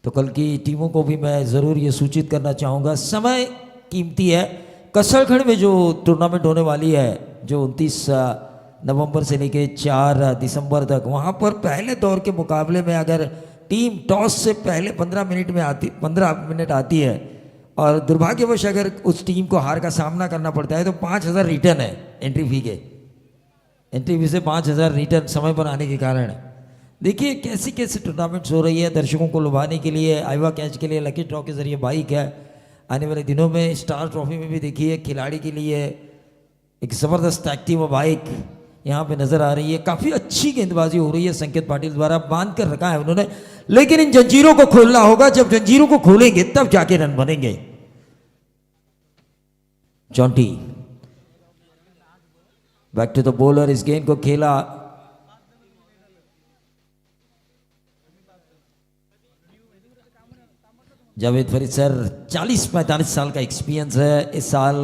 तो कल की टीमों को भी मैं ज़रूर ये सूचित करना चाहूँगा, समय कीमती है। कसरखंड में जो टूर्नामेंट होने वाली है, जो 29 नवंबर से लेके 4 दिसंबर तक, वहाँ पर पहले दौर के मुकाबले में अगर टीम टॉस से पहले 15 मिनट आती है और दुर्भाग्यवश अगर उस टीम को हार का सामना करना पड़ता है तो 5,000 रिटर्न है एंट्री फी के। एंट्री फी से 5,000 रिटर्न समय पर आने के कारण। देखिए कैसी कैसी टूर्नामेंट्स हो रही है दर्शकों को लुभाने के लिए। आईवा कैच के लिए लकी ड्रॉ के जरिए बाइक है। आने वाले दिनों में स्टार ट्रॉफी में भी देखिए खिलाड़ी के लिए एक ज़बरदस्त एक्टिव बाइक यहाँ पे नज़र आ रही है। काफ़ी अच्छी गेंदबाजी हो रही है संकेत पाटिल द्वारा, बांध कर रखा है उन्होंने, लेकिन इन जंजीरों को खोलना होगा। जब जंजीरों को खोलेंगे तब जाके रन बनेंगे। Jonty back to the bowler, इस गेंद को खेला जावेद फरीद सर। 40-45 साल का एक्सपीरियंस है। इस साल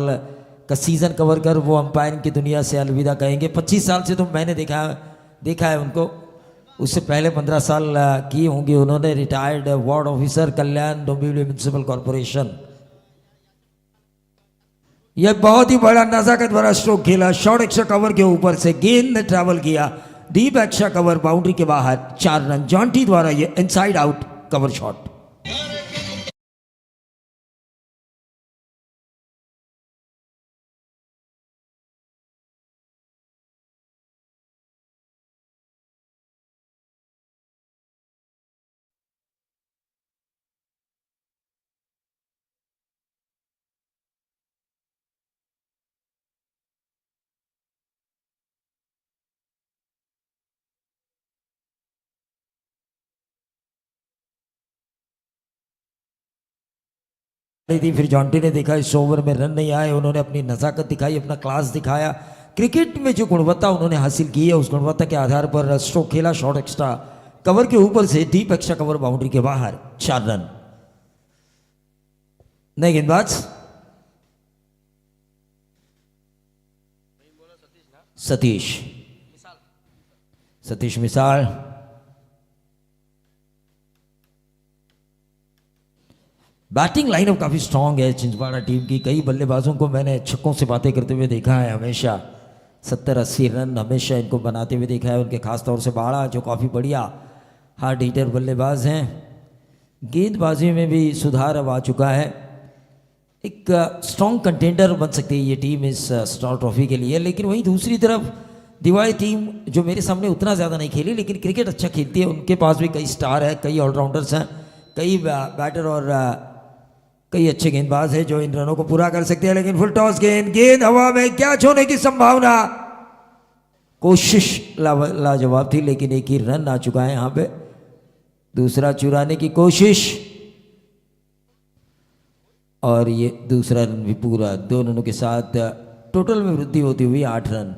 का सीजन कवर कर वो अंपायरिंग की दुनिया से अलविदा कहेंगे। 25 साल से तो मैंने देखा है उनको। उससे पहले 15 साल किए होंगे उन्होंने। Retired ward officer, Kalyan Dombivli municipal corporation. यह बहुत ही बड़ा नजाकत भरा स्ट्रोक खेला। शॉर्ट एक्स्ट्रा कवर के ऊपर से गेंद ने ट्रैवल किया, डीप एक्स्ट्रा कवर बाउंड्री के बाहर, 4 रन। जॉन्टी द्वारा यह इनसाइड आउट कवर शॉट। थी, फिर जॉन्टी ने देखा इस ओवर में रन नहीं आए, उन्होंने अपनी नज़ाकत दिखाई, अपना क्लास दिखाया। क्रिकेट में जो गुणवत्ता उन्होंने हासिल की है उस गुणवत्ता के आधार पर स्ट्रोक खेला। शॉर्ट एक्स्ट्रा कवर के ऊपर से, डीप एक्स्ट्रा कवर बाउंड्री के बाहर, 4 रन। नए गेंदबाज सतीश मिसाल। बैटिंग लाइनअप काफ़ी स्ट्रांग है छिंदवाड़ा टीम की। कई बल्लेबाजों को मैंने छक्कों से बातें करते हुए देखा है हमेशा। 70-80 रन हमेशा इनको बनाते हुए देखा है। उनके खासतौर से बाड़ा जो काफ़ी बढ़िया हार्ड हिटर बल्लेबाज हैं। गेंदबाजी में भी सुधार अब आ चुका है। एक स्ट्रांग कंटेंडर बन सकती है ये टीम इस स्टार ट्रॉफी के लिए। लेकिन वहीं दूसरी तरफ दिवाली टीम जो मेरे सामने उतना ज़्यादा नहीं खेली लेकिन क्रिकेट अच्छा खेलती है, उनके पास भी कई स्टार है, कई ऑलराउंडर्स हैं, कई बैटर और कई अच्छे गेंदबाज हैं जो इन रनों को पूरा कर सकते हैं। लेकिन फुल टॉस गेंद हवा में, क्या छोड़ने की संभावना। कोशिश लाजवाब थी लेकिन एक ही रन आ चुका है यहाँ पे। दूसरा चुराने की कोशिश और ये दूसरा रन भी पूरा। 2 रनों के साथ टोटल में वृद्धि होती हुई 8 रन।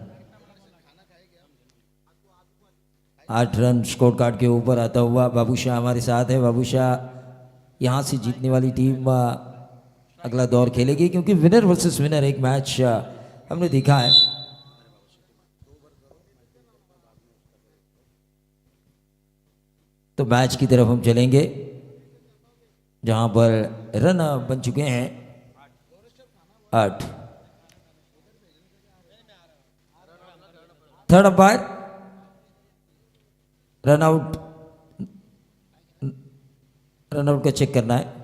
8 रन स्कोर कार्ड के ऊपर आता हुआ बाबू शाह हमारे साथ है। बाबू शाह, यहाँ से जीतने वाली टीम अगला दौर खेलेगी क्योंकि विनर वर्सेस विनर एक मैच हमने देखा है। तो मैच की तरफ हम चलेंगे जहाँ पर रन बन चुके हैं 8। थर्ड अंपायर रन आउट का चेक करना है।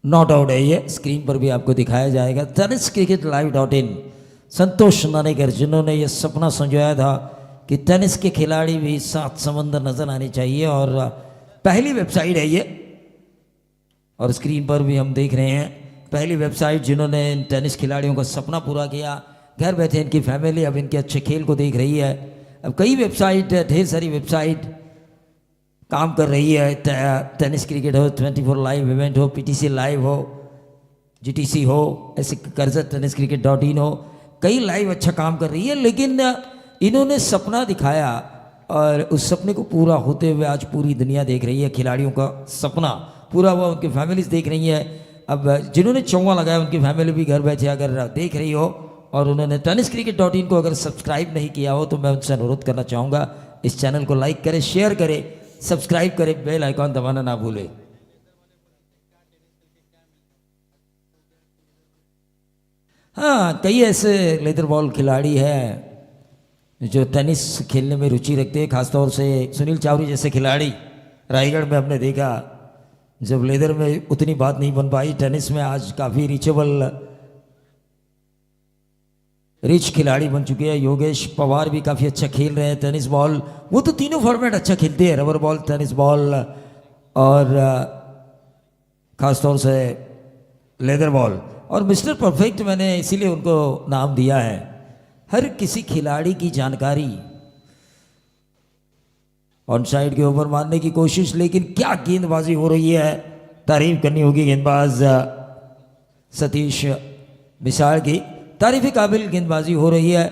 नॉट आउट है ये, स्क्रीन पर भी आपको दिखाया जाएगा। Tennis cricket live.in। संतोष नानेकर जिन्होंने ये सपना संजोया था कि टेनिस के खिलाड़ी भी 7 समंदर नजर आने चाहिए, और पहली वेबसाइट है ये, और स्क्रीन पर भी हम देख रहे हैं पहली वेबसाइट जिन्होंने टेनिस खिलाड़ियों का सपना पूरा किया। घर बैठे इनकी फैमिली अब इनके अच्छे खेल को देख रही है। अब कई वेबसाइट, ढेर सारी वेबसाइट काम कर रही है। टेनिस क्रिकेट हो, 24 लाइव इवेंट हो, पीटीसी लाइव हो, GTC हो, ऐसे कर्जत टेनिस क्रिकेट .in हो, कई लाइव अच्छा काम कर रही है। लेकिन इन्होंने सपना दिखाया और उस सपने को पूरा होते हुए आज पूरी दुनिया देख रही है। खिलाड़ियों का सपना पूरा हुआ, उनकी फैमिलीज देख रही है। अब जिन्होंने चौवा लगाया उनकी फैमिली भी घर बैठे अगर देख रही हो और उन्होंने टेनिस क्रिकेट .in को अगर सब्सक्राइब नहीं किया हो तो मैं उनसे अनुरोध करना चाहूँगा, इस चैनल को लाइक करें, शेयर करें, सब्सक्राइब करें, बेल आइकॉन दबाना ना भूलें। हाँ, कई ऐसे लेदर बॉल खिलाड़ी हैं जो टेनिस खेलने में रुचि रखते हैं, खासतौर से सुनील चावरी जैसे खिलाड़ी रायगढ़ में हमने देखा। जब लेदर में उतनी बात नहीं बन पाई, टेनिस में आज काफ़ी रिच खिलाड़ी बन चुके हैं। योगेश पवार भी काफ़ी अच्छा खेल रहे हैं टेनिस बॉल। वो तो तीनों फॉर्मेट अच्छा खेलते हैं, रबर बॉल, टेनिस बॉल और ख़ासतौर से लेदर बॉल। और मिस्टर परफेक्ट मैंने इसीलिए उनको नाम दिया है। हर किसी खिलाड़ी की जानकारी, ऑन साइड के ऊपर मारने की कोशिश, लेकिन क्या गेंदबाजी हो रही है। तारीफ करनी होगी गेंदबाज सतीश मिसाल की, तारीफ काबिल गेंदबाजी हो रही है।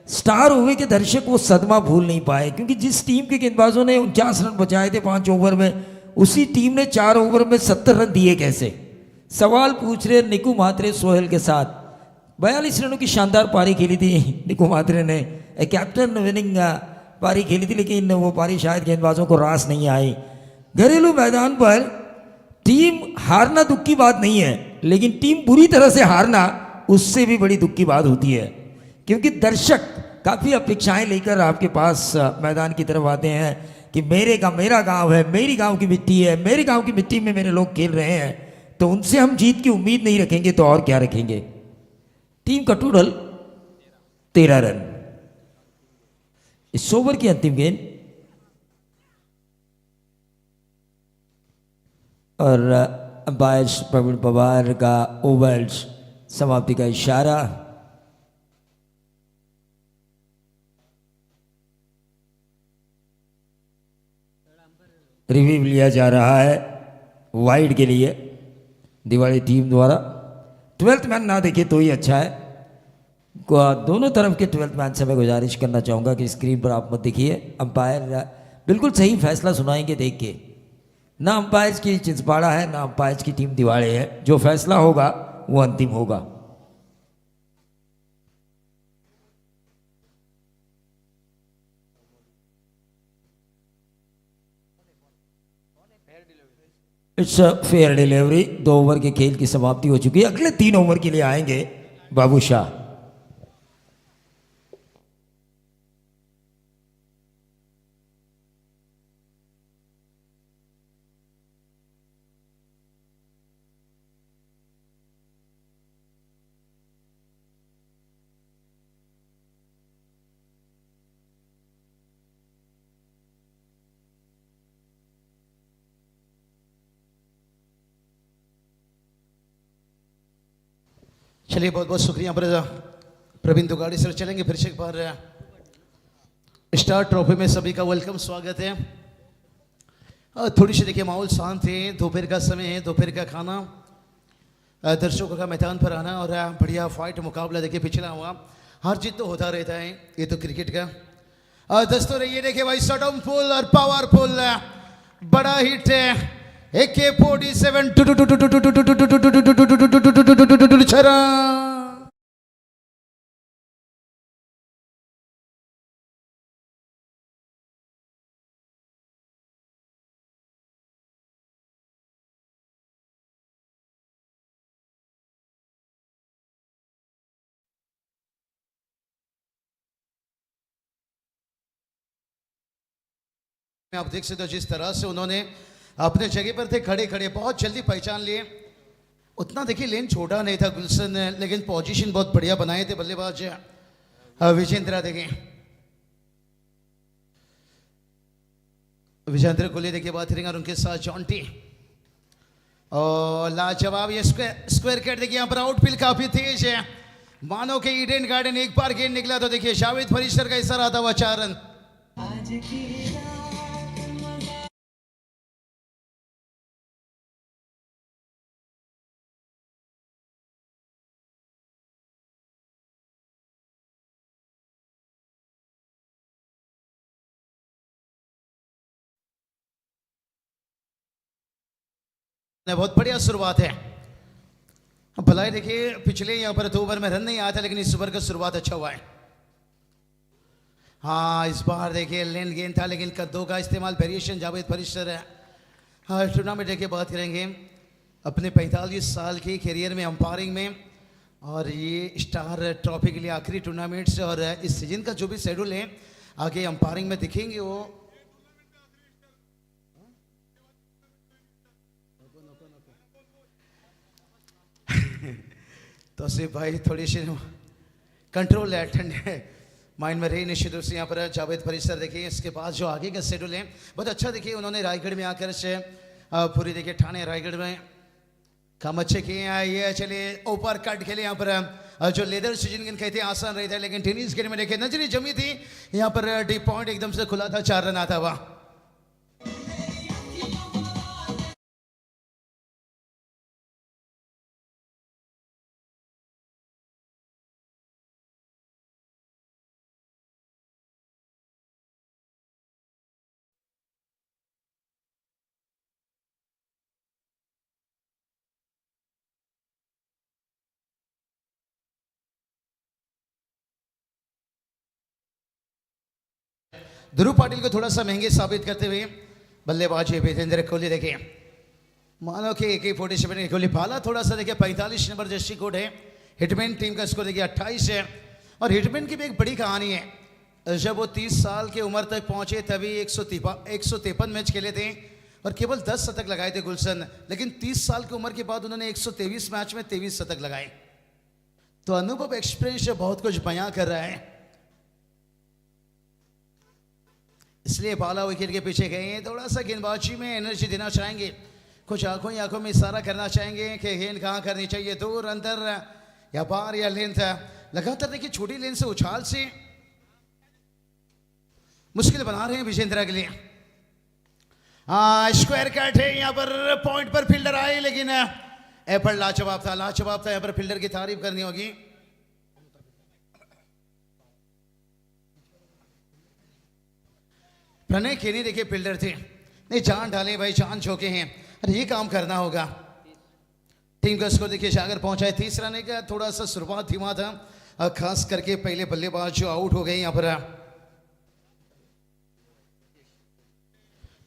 स्टार हुए के दर्शक वो सदमा भूल नहीं पाए, क्योंकि जिस टीम के गेंदबाजों ने 49 रन बचाए थे 5 ओवर में, उसी टीम ने 4 ओवर में 70 रन दिए कैसे। सवाल पूछ रहे निकू म्हात्रे सोहेल के साथ। 42 रनों की शानदार पारी खेली थी निकू म्हात्रे ने, कैप्टन विनिंग पारी खेली थी, लेकिन वो पारी शायद गेंदबाजों को रास नहीं आई। घरेलू मैदान पर टीम हारना दुख की बात नहीं है, लेकिन टीम बुरी तरह से हारना उससे भी बड़ी दुख की बात होती है, क्योंकि दर्शक काफ़ी अपेक्षाएं लेकर आपके पास मैदान की तरफ आते हैं कि मेरा गांव है, मेरी गांव की मिट्टी है, मेरे गांव की मिट्टी में मेरे लोग खेल रहे हैं, तो उनसे हम जीत की उम्मीद नहीं रखेंगे तो और क्या रखेंगे। टीम का टोटल 13 रन। इस ओवर की अंतिम गेंद और अंपायर प्रवीण पवार का ओवर्स समाप्ति का इशारा। रिव्यू लिया जा रहा है वाइड के लिए दिवाली टीम द्वारा। 12th मैन ना देखे तो ही अच्छा है। दोनों तरफ के 12th मैन से मैं गुजारिश करना चाहूँगा कि स्क्रीन पर आप मत देखिए, अंपायर बिल्कुल सही फैसला सुनाएंगे देख के। ना अंपायर्स की चिंचपाड़ा है, ना अंपायर्स की टीम दिवाड़े है। जो फैसला होगा वो अंतिम होगा। It's a fair delivery. 2 over के खेल की समाप्ति हो चुकी है। अगले 3 ओवर के लिए आएंगे बाबू शाह। चलिए, बहुत बहुत शुक्रिया प्रवीण दुगाड़ी सर। चलेंगे फिर से एक बार स्टार ट्रॉफी में सभी का वेलकम, स्वागत है। थोड़ी सी देखिए माहौल शांत है, दोपहर का समय है, दोपहर का खाना, दर्शकों का मैदान पर आना और बढ़िया फाइट मुकाबला देखिए पिछला हुआ। हार जीत तो होता रहता है, ये तो क्रिकेट का दोस्तों। ये देखिए भाई, सडम फुल और पावरफुल बड़ा हिट है, AK-47 छरा। आप देख सकते हो जिस तरह से उन्होंने अपने जगह पर थे, खड़े खड़े बहुत जल्दी पहचान लिए। उतना देखिए लेन छोटा नहीं था गुलशन ने, लेकिन पोजीशन बहुत बढ़िया बनाए थे बल्लेबाज विजेंद्र। देखें विजेंद्र कोहली देखिए बात करेंगे और उनके साथ जॉन्टी और लाजवाब ये स्क्वायर कैट। देखिए यहाँ पर आउटफील्ड काफी तेज है, मानो के ईडन गार्डन। एक बार गेंद निकला तो देखिए शाहिद फरिश्तर का इशारा आता हुआ 4 रन। बहुत बढ़िया शुरुआत है। भलाई देखिए पिछले यहाँ पर 2 ओवर में रन नहीं आया था, लेकिन इस ओवर का शुरुआत अच्छा हुआ है। हाँ, इस बार देखिए लेंथ गेंद था, लेकिन कद्दू का इस्तेमाल वेरिएशन जावेद फरिश्तर है। हाँ, टूर्नामेंट देखिए बात करेंगे अपने 45 साल के करियर में अंपायरिंग में, और ये स्टार ट्रॉफी के लिए आखिरी टूर्नामेंट से, और इस सीजन का जो भी शेड्यूल है आगे अंपायरिंग में दिखेंगे वो। तो सिर्फ भाई थोड़ी सी कंट्रोल है, ठंडे माइंड में रही निश्चित रूप से। यहाँ पर जावेद फरिश्तर देखिए, इसके पास जो आगे का शेड्यूल है बहुत अच्छा। देखिए उन्होंने रायगढ़ में आकर से पूरी देखिए ठाणे रायगढ़ में काम अच्छे किए हैं। ये चलिए ऊपर कट खेले यहाँ पर जो लेदर सीजन गेंद कहते हैं आसान रही था, लेकिन टेनिस गेंद में देखिए नजरी जमी थी। यहाँ पर डीप पॉइंट एकदम से खुला था, 4 रन आता हुआ। ध्रुव पाटिल को थोड़ा सा महंगे साबित करते हुए बल्लेबाज वीरेंद्र कोहली देखिए, मानो कि AK-47 कोहली भाला थोड़ा सा देखिए 45 नंबर जर्सी कोड है। हिटमैन टीम का स्कोर देखिए 28 है, और हिटमैन की भी एक बड़ी कहानी है। जब वो 30 साल की उम्र तक पहुंचे तभी 153 मैच खेले थे और केवल 10 शतक लगाए थे गुलशन, लेकिन 30 साल की उम्र के बाद उन्होंने 123 मैच में 23 शतक लगाए। तो अनुभव एक्सपीरियंस बहुत कुछ बयां कर रहा है, इसलिए बाला विकेट के पीछे गए हैं। थोड़ा सा गेंदबाजी में एनर्जी देना चाहेंगे, कुछ आंखों में इशारा करना चाहेंगे कि गेंद कहाँ करनी चाहिए, दूर अंदर या बाहर या लेंथ। लगातार देखिए छोटी लेंथ से उछाल से मुश्किल बना रहे हैं विजेंद्रा के लिए। स्क्वायर कट है यहाँ पर, पॉइंट पर फील्डर आए, लेकिन एफर्ट लाजवाब था, लाजवाब था। यहाँ पर फील्डर की तारीफ करनी होगी। प्रणय खेनी देखिए फील्डर थे, नहीं जान डाले भाई, जान झोंके हैं। अरे ये काम करना होगा। टीम का स्कोर देखिए सागर पहुंचा है 30 रन का। थोड़ा सा शुरुआत धीमा था, खास करके पहले बल्लेबाज जो आउट हो गए यहाँ पर।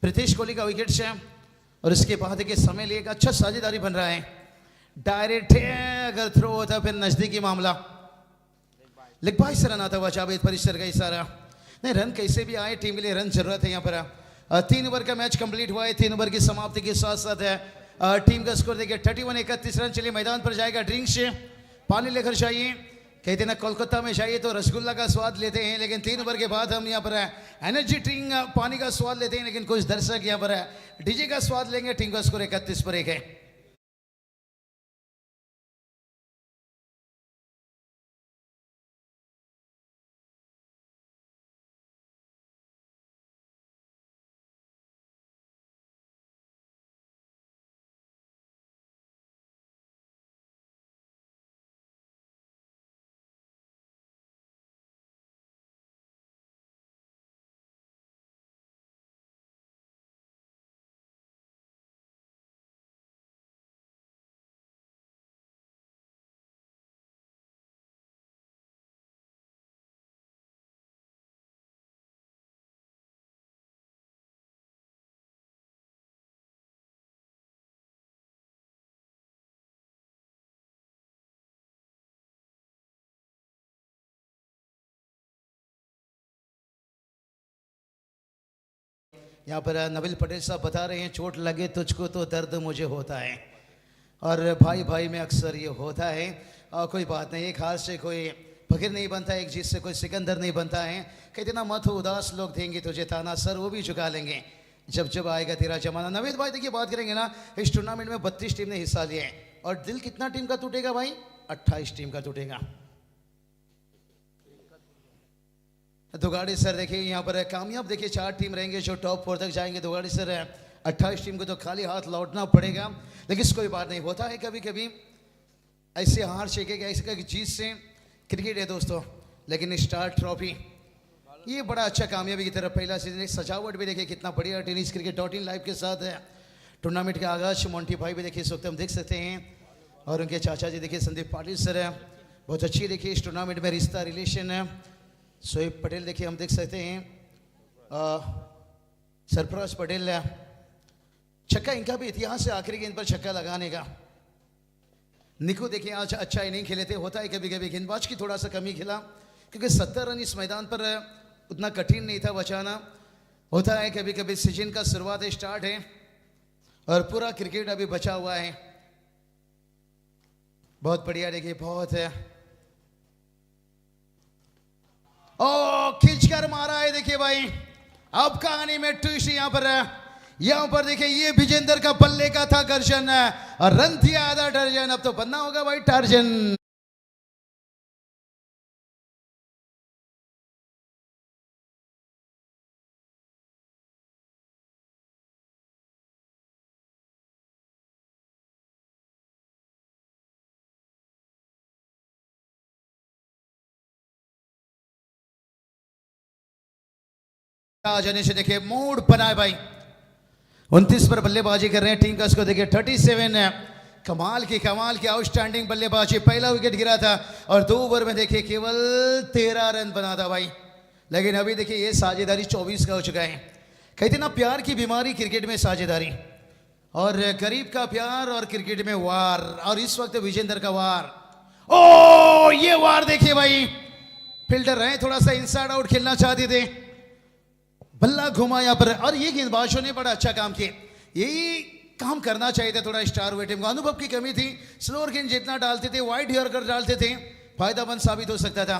प्रीतेश कोहली का विकेट से, और इसके बाद देखिए समय लिए एक अच्छा साझेदारी बन रहा है। डायरेक्ट है, अगर थ्रो होता फिर नजदीकी मामला। लेग बाय से रन आता हुआ जावेद फरिश्तर का इशारा। नहीं, रन कैसे भी आए, टीम के लिए रन जरूरत है यहाँ पर। 3 ओवर का मैच कंप्लीट हुआ है। 3 ओवर की समाप्ति के साथ साथ है टीम का स्कोर देखिए 31 रन। चलिए मैदान पर जाएगा ड्रिंक्स, पानी लेकर जाइए। कहते ना कोलकाता में जाइए तो रसगुल्ला का स्वाद लेते हैं, लेकिन 3 ओवर के बाद हम यहाँ पर एनर्जी ड्रिंक पानी का स्वाद लेते हैं। लेकिन कुछ दर्शक यहाँ पर डीजे का स्वाद लेंगे। टीम का स्कोर 31 पर 1 है। यहाँ पर नबिल पटेल साहब बता रहे हैं, चोट लगे तुझको तो दर्द मुझे होता है, और भाई भाई में अक्सर ये होता है। और कोई बात नहीं, एक हार से कोई फकीर नहीं बनता, एक जीत से कोई सिकंदर नहीं बनता है। कहते ना मत हो उदास, लोग देंगे तुझे ताना, सर वो भी झुका लेंगे जब जब आएगा तेरा जमाना। नवीद भाई देखिए बात करेंगे ना, इस टूर्नामेंट में 32 टीम ने हिस्सा लिया है, और दिल कितना टीम का टूटेगा भाई? 28 टीम का टूटेगा। दुगाड़ी सर देखिए यहाँ पर कामयाब देखिए 4 टीम रहेंगे जो टॉप 4 तक जाएंगे। दुगाड़ी सर 28 टीम को तो खाली हाथ लौटना पड़ेगा, लेकिन कोई बात नहीं, होता है कभी कभी ऐसे हार शेकेगा, ऐसे जीत से क्रिकेट है दोस्तों। लेकिन स्टार ट्रॉफी ये बड़ा अच्छा कामयाबी की तरफ पहला सीजन। सजावट भी देखिए कितना बढ़िया, टेनिस क्रिकेट.in लाइव के साथ है। टूर्नामेंट के आगाज मोंटी भाई भी देखिए इस वक्त हम देख सकते हैं, और उनके चाचा जी देखिए संदीप पाटिल सर है। बहुत अच्छी देखिए इस टूर्नामेंट में रिश्ता रिलेशन है। शोएब पटेल देखिए हम देख सकते हैं, सरफराज पटेल है। छक्का इनका भी इतिहास है आखिरी गेंद पर छक्का लगाने का। निकू देखिए आज अच्छा इनिंग खेले थे। होता है कभी कभी गेंदबाज की थोड़ा सा कमी खेला, क्योंकि 70 रन इस मैदान पर उतना कठिन नहीं था बचाना। होता है कभी कभी सीजन का शुरुआत स्टार्ट है और पूरा क्रिकेट अभी बचा हुआ है। बहुत बढ़िया देखिए, बहुत है। ओ खींचकर मारा है देखिए भाई। अब कहानी में ट्विस्ट यहाँ पर देखिए, ये विजेंद्र का बल्ले का था गर्जन और रन दिया आधा दर्जन। अब तो बनना होगा भाई टार्जन। जाने से देखिए मूड बनाए भाई। 29 पर बल्लेबाजी कर रहे हैं टीम का स्कोर देखिए 37 है। कमाल की आउटस्टैंडिंग बल्लेबाजी। पहला विकेट गिरा था और 2 ओवर में देखिए केवल 13 रन बना था भाई। लेकिन अभी देखिए ये साझेदारी 24 का हो चुका है। कहते ना प्यार की बीमारी क्रिकेट में साझेदारी, और गरीब का प्यार और क्रिकेट में वार, और इस वक्त विजेंद्र का वार। ओ ये वार देखिए भाई, फील्डर रहे थोड़ा सा इनसाइड आउट खेलना चाहते थे, बल्ला घुमा यहाँ पर। और ये गेंदबाजों ने बड़ा अच्छा काम किया। यही काम करना चाहिए था थोड़ा स्टार हुए टीम को। अनुभव की कमी थी। स्लोअर गेंद जितना डालते थे, वाइड यॉर्कर डालते थे, फायदामंद साबित हो सकता था।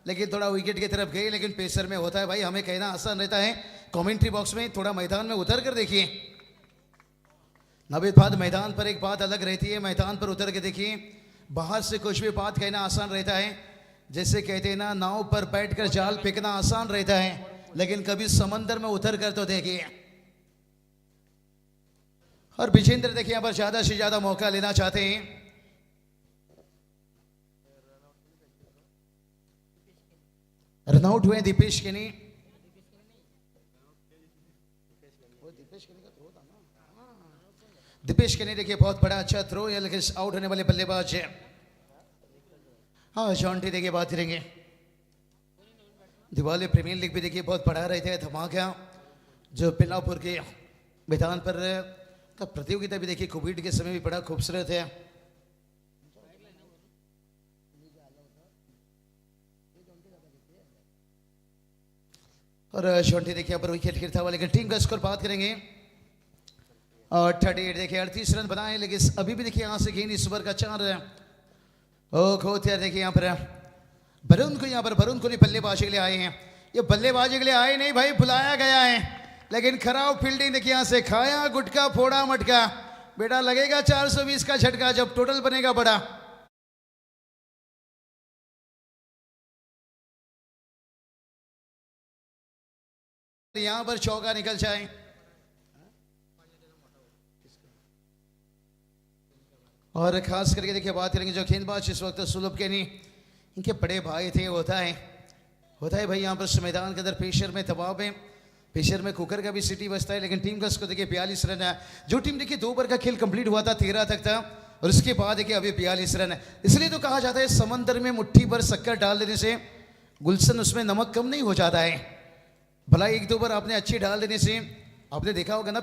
लेकिन थोड़ा विकेट की तरफ गए। लेकिन पेसर में होता है भाई, हमें कहना आसान रहता है। कमेंट्री बॉक्स में थोड़ा मैदान में उतर कर देखिए। नवीद बाद मैदान पर एक बात अलग रहती है, मैदान पर उतर के देखिए। बाहर से कुछ भी बात कहना आसान रहता है। जैसे कहते हैं ना, नाव पर बैठकर जाल फेंकना आसान रहता है, लेकिन कभी समंदर में उतर कर तो देखिए। और विजेंद्र देखिए यहाँ पर ज्यादा से ज्यादा मौका लेना चाहते हैं। रनआउट हुए दीपेश केनी। दीपेश केनी देखिए बहुत बड़ा अच्छा थ्रो है, लेकिन आउट होने वाले बल्लेबाज है। हाँ जॉन्टी देखिए बात करेंगे। दिवाली प्रीमियर लीग भी देखिए बहुत बढ़ा रहे थे धमाका, जो पिलापुर के मैदान पर का प्रतियोगिता भी देखिए कोविड के समय भी बड़ा खूबसूरत है। और शॉन्टी देखिए पर विकेट गिरता हुआ। लेकिन टीम का स्कोर बात करेंगे और 38 देखिए 38 रन बनाए। लेकिन अभी भी देखिए यहाँ से गेंद इस ओवर का 4 है। ओ खोतिया देखिए यहाँ पर वरुण को बल्लेबाजी के लिए आए हैं। ये बल्लेबाजी के लिए आए नहीं भाई, बुलाया गया है। लेकिन खराब फील्डिंग देखिए, यहाँ से खाया गुटका फोड़ा मटका। बेटा लगेगा 420 का झटका जब टोटल बनेगा बड़ा। यहां पर चौका निकल जाए। और खास करके देखिए बात करेंगे जो गेंदबाज इस वक्त सुलभ के नहीं, इनके बड़े भाई थे। होता है भाई यहाँ पर मैदान के अंदर पेशर में दबाव है, पेशर में कुकर का भी सिटी बजता है। लेकिन टीम का स्कोर देखिए 42 रन है। जो टीम देखिए 2 ओवर का खेल कंप्लीट हुआ था 13 तक था, और उसके बाद देखिए अभी 42 रन है। इसलिए तो कहा जाता है समंदर में मुट्ठी भर शक्कर डाल देने से गुलशन उसमें नमक कम नहीं हो जाता है। भला 1-2 ओवर आपने अच्छी डाल देने से, आपने देखा होगा ना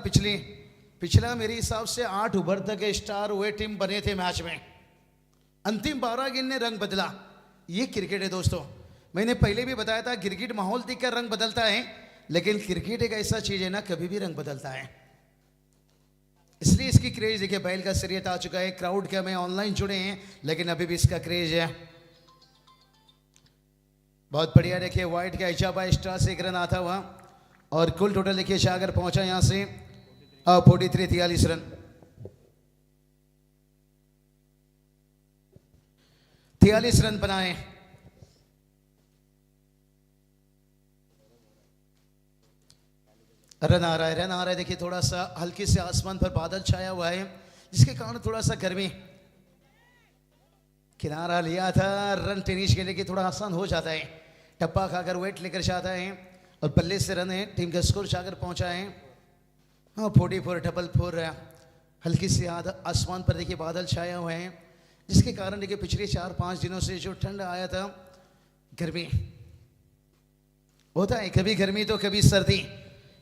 पिछला मेरे हिसाब से 8 ओवर तक स्टार हुए टीम बने थे मैच में। अंतिम 12 गेंद ने रंग बदला। ये क्रिकेट है दोस्तों। मैंने पहले भी बताया था क्रिकेट माहौल देखकर रंग बदलता है, लेकिन क्रिकेट एक ऐसा चीज है ना कभी भी रंग बदलता है। इसलिए इसकी क्रेज देखिए बैल का सीरियत आ चुका है। क्राउड क्या में ऑनलाइन जुड़े हैं, लेकिन अभी भी इसका क्रेज है। बहुत बढ़िया देखिए वाइट का इजाबा एक्स्ट्रा से 1 रन आता हुआ, और कुल टोटल देखिए शागर पहुंचा यहां से 43 रन। 43 रन बनाए। रन आ रहा है देखिए। थोड़ा सा हल्के से आसमान पर बादल छाया हुआ है, जिसके कारण थोड़ा सा गर्मी। किनारा लिया था रन टेनिस के लिए कि थोड़ा आसान हो जाता है। टप्पा खाकर वेट लेकर जाता है और बल्ले से रन है। टीम का स्कोर जाकर पहुंचा है 44 4 4। हल्की सी आसमान पर देखिए बादल छाए हुए हैं, जिसके कारण देखिए पिछले 4-5 दिनों से जो ठंड आया था, गर्मी होता है, कभी गर्मी तो कभी सर्दी।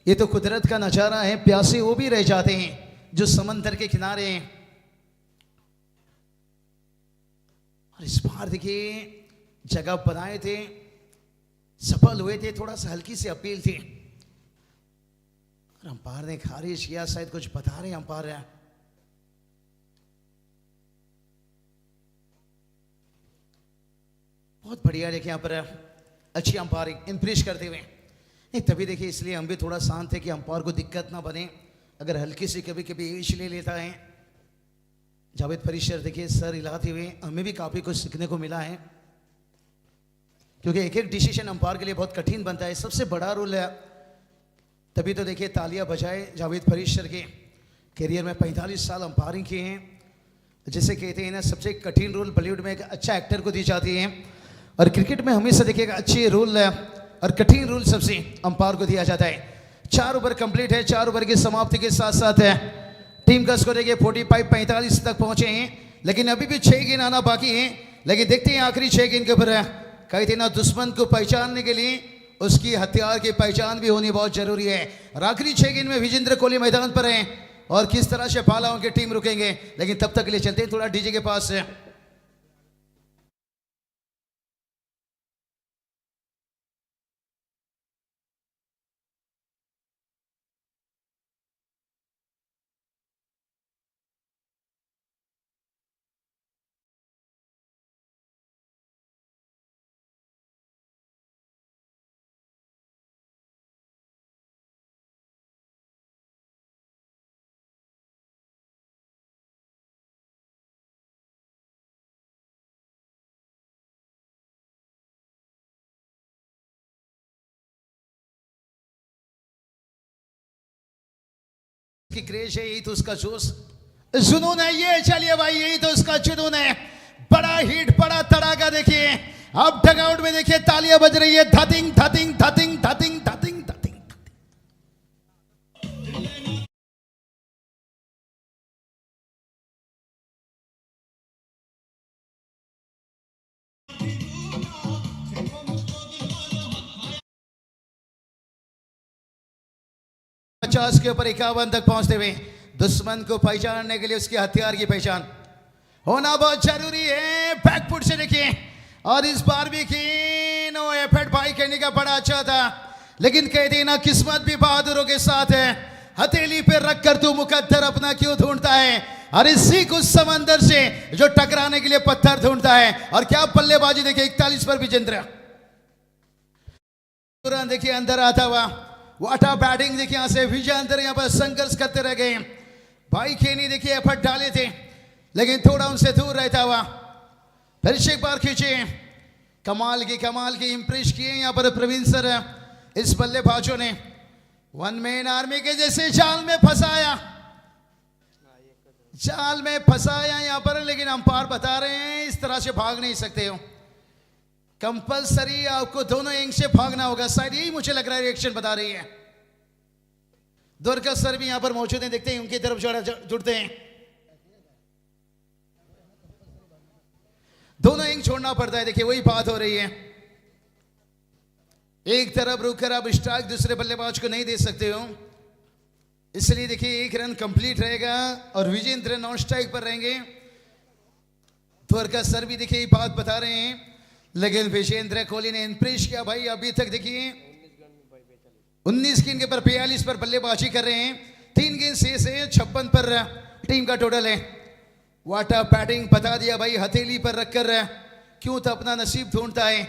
ये तो कुदरत का नजारा है। प्यासे वो भी रह जाते हैं जो समंदर के किनारे हैं। और इस बार देखिए जगह बनाए थे, सफल हुए थे, थोड़ा सा हल्की सी अपील थी और अंपायर ने खारिज किया। शायद कुछ बता रहे हैं अंपायर। बहुत बढ़िया देखिए यहाँ पर अच्छी अंपायरिंग, इंप्रेस करते हुए। नहीं तभी देखिए, इसलिए हम भी थोड़ा शांत है कि अंपायर को दिक्कत ना बने अगर हल्की सी कभी कभी एज ले लेता है। जावेद फरीद देखिए सर हिलाते हुए, हमें भी काफ़ी कुछ सीखने को मिला है, क्योंकि एक एक डिसीजन अंपायर के लिए बहुत कठिन बनता है। सबसे बड़ा रोल है, तभी तो देखिए तालियां बजाए जावेद फरीद सर के। करियर में 45 साल अंपायरिंग किए हैं। जैसे कहते हैं ना, सबसे कठिन रोल बॉलीवुड में एक अच्छा एक्टर को दी जाती है, और क्रिकेट में हमेशा देखिएगा अच्छे रोल और कठिन रोल सबसे अंपायर को दिया जाता है। 4 ओवर कंप्लीट है। 4 ओवर की समाप्ति के साथ साथ टीम का स्कोर देखिए 45 तक पहुंचे हैं, लेकिन अभी भी 6 गेंद आना बाकी है। लेकिन देखते हैं आखिरी 6 गेंद के ऊपर कहते ना, दुश्मन को पहचानने के लिए उसकी हथियार की पहचान भी होनी बहुत जरूरी है। और आखिरी 6 गेंद में विजेंद्र कोहली मैदान पर हैं और किस तरह से पालाओं की टीम रुकेंगे। लेकिन तब तक के लिए चलते हैं थोड़ा डीजे के पास। की क्रेज है, यही तो उसका जोश जुनून है। ये चलिए भाई, यही तो उसका जुनून है। बड़ा हिट, बड़ा तड़ाका। देखिए अब डगआउट में देखिए तालियां बज रही है, धतिंग धतिंग धतिंग धतिंग धतिंग धतिंग। 50 के ऊपर 51 तक पहुंचते हुए दुश्मन को पहचानने के लिए उसके हथियार की पहचान होना बहुत जरूरी है। बैकफुट से देखिए, और इस बार भी की नो एफर्ट भाई कहने का बड़ा अच्छा था, लेकिन कहते हैं ना, किस्मत भी बहादुरों के साथ है। हथेली पे रख कर तू मुकद्दर अपना क्यों ढूंढता है, और इसी कुछ समंदर से जो टकराने के लिए पत्थर ढूंढता है। और क्या बल्लेबाजी देखिए, 41 पर विजेंद्र तुरंत देखिए अंदर आता हुआ। वाटा बैटिंग देखिए, यहां से विजय अंदर यहाँ पर संघर्ष करते रह गए। भाई खेनी देखिए एफर्ट डाले थे, लेकिन थोड़ा उनसे दूर रहता हुआ फिर से एक बार खींचे। कमाल की इंप्रेस किए यहाँ पर प्रवीण सर। इस बल्लेबाजों ने वन मैन आर्मी के जैसे जाल में फंसाया यहाँ पर, लेकिन अंपायर बता रहे हैं इस तरह से भाग नहीं सकते हो, कंपलसरी आपको दोनों एंग से भागना होगा। शायद यही मुझे लग रहा है रिएक्शन बता रही है। द्वारका सर भी यहां पर मौजूद हैं, देखते हैं उनकी तरफ जुड़ते हैं। दोनों एंग छोड़ना पड़ता है, देखिए वही बात हो रही है। एक तरफ रुककर आप स्ट्राइक दूसरे बल्लेबाज को नहीं दे सकते हो, इसलिए देखिए 1 रन कंप्लीट रहेगा और विजेंद्र नॉन स्ट्राइक पर रहेंगे। द्वारका सर भी देखिए बात बता रहे हैं, लेकिन विजेंद्र कोहली ने इंप्रेस किया भाई। अभी तक देखिए 19 गेंद के पर 42 पर बल्लेबाजी कर रहे हैं। 3 गेंद शेष है, 56 पर टीम का टोटल है। वाटा बैटिंग बता दिया भाई, हथेली पर रखकर क्यों तो अपना नसीब ढूंढता है,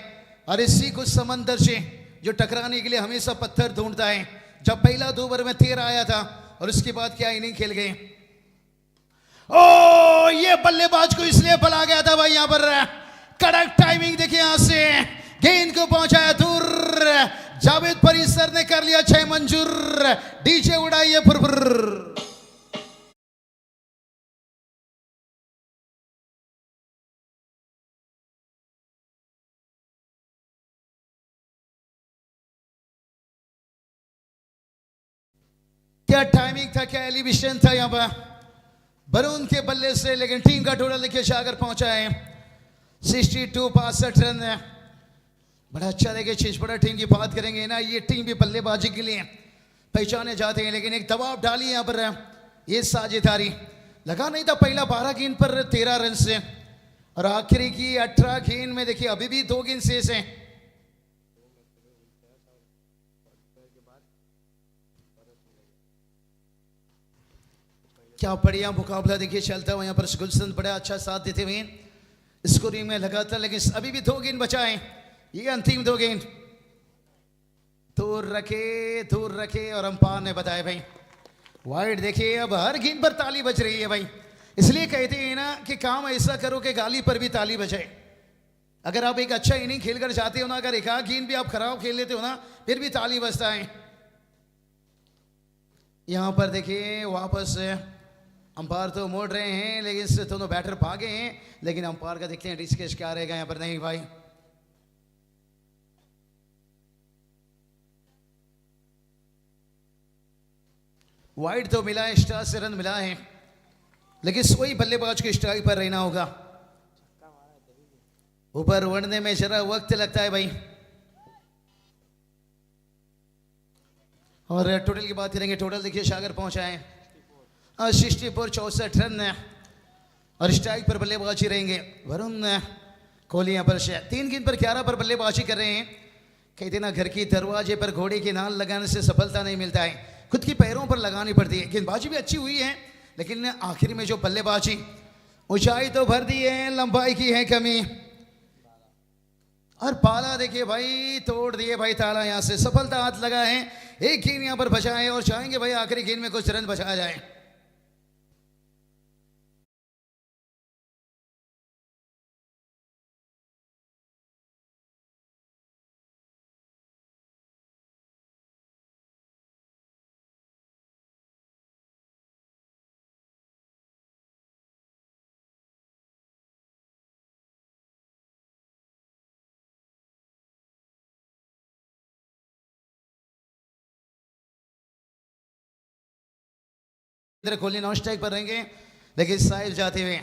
और इसी कुछ समंदर से जो टकराने के लिए हमेशा पत्थर ढूंढता है। जब पहला 2 ओवर में 13 आया था, और उसके बाद क्या इनिंग खेल गए। ओ ये बल्लेबाज को इसलिए बुला गया था भाई, यहां पर कड़क टाइमिंग देखिए, यहां से गेंद को पहुंचाया दूर। जावेद फरीद सर ने कर लिया 6 मंजूर। डीजे उड़ाइए फुरफुर। क्या टाइमिंग था, क्या एलिवेशन था यहाँ पर। वरुण के बल्ले से, लेकिन टीम का टोटल देखिए जाकर पहुंचा है 62 रन। बड़ा अच्छा देखिए छिछपड़ा टीम की बात करेंगे ना, ये टीम भी बल्लेबाजी के लिए पहचाने जाते हैं, लेकिन एक दबाव डाली यहाँ पर ये साझेदारी लगा नहीं था। पहला 12 गेंद पर 13 रन से, और आखिरी की 18 गेंद में देखिए अभी भी 2 गेंद शेष हैं। क्या बढ़िया मुकाबला देखिए चलता हुआ यहाँ पर गुलशन बड़ा अच्छा साथ देते हुए स्कोरिंग में लगातार, लेकिन अभी भी 2 गेंद बचा है। ये अंतिम 2 गेंद दूर रखे और अंपायर ने बताया भाई वाइड। देखिए अब हर गेंद पर ताली बज रही है भाई, इसलिए कहते हैं ना कि काम ऐसा करो कि गाली पर भी ताली बजाए। अगर आप एक अच्छा इनिंग खेलकर जाते हो ना, अगर एक आध गेंद भी आप खराब खेल लेते हो ना, फिर भी ताली बजता है। यहां पर देखिए वापस अंपायर तो मोड़ रहे हैं, लेकिन इससे दोनों बैटर भागे हैं, लेकिन अंपायर का देखते हैं डिस्कस क्या रहेगा यहां पर। नहीं भाई, वाइड तो मिला है, स्टार से रन मिला है, लेकिन वही बल्लेबाज के स्ट्राइक पर रहना होगा। ऊपर उड़ने में जरा वक्त लगता है भाई। और टोटल की बात करेंगे, टोटल देखिए सागर पहुंचा है 64 रन, और स्ट्राइक पर बल्लेबाजी रहेंगे वरुण कोहली। यहाँ पर 3 गेंद पर 11 पर बल्लेबाजी कर रहे हैं। कहते ना घर की दरवाजे पर घोड़े की नाल लगाने से सफलता नहीं मिलता है, खुद की पैरों पर लगानी पड़ती है। गेंदबाजी भी अच्छी हुई है, लेकिन आखिर में जो बल्लेबाजी, ऊंचाई तो भर दी है, लंबाई की है कमी। और पाला देखिए भाई तोड़ दिए भाई ताला, यहां से सफलता हाथ लगा है। एक गेंद यहां पर बचा है और चाहेंगे भाई आखिरी गेंद में कुछ रन बचाया जाए। इधर कोहली नॉन स्ट्राइक पर रहेंगे, लेकिन साइड जाते हुए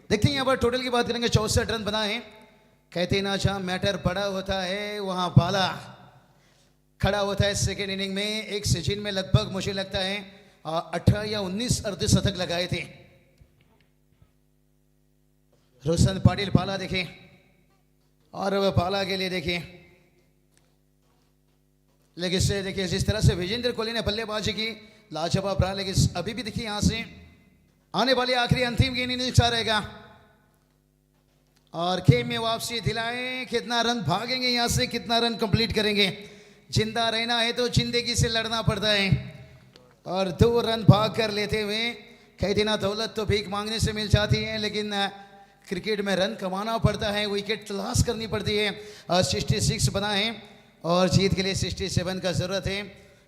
देखते हैं। यहाँ पर टोटल की बात करेंगे 64 रन बनाए। कहते ना जहां मैटर बड़ा होता है वहां पाला खड़ा होता है। सेकेंड इनिंग में एक सीजन में लगभग मुझे लगता है 18 या 19 अर्धशतक लगाए थे रोशन पाटिल। पाला देखें, और वह पाला के लिए देखें, लेकिन इससे देखिए जिस तरह से विजेंद्र कोहली ने बल्लेबाजी की लाजवाब रहा। लेकिन अभी भी देखिए यहां से आने वाली आखिरी अंतिम गेंद इनिंग्स रहेगा, और गेम में वापसी दिलाए। कितना रन भागेंगे यहां से, कितना रन कंप्लीट करेंगे। जिंदा रहना है तो जिंदगी से लड़ना पड़ता है, और 2 रन भाग कर लेते हुए कहते ना दौलत तो भीख मांगने से मिल जाती है, लेकिन क्रिकेट में रन कमाना पड़ता है, विकेट तलाश करनी पड़ती है। 66 बनाए और जीत के लिए 67 का जरूरत है।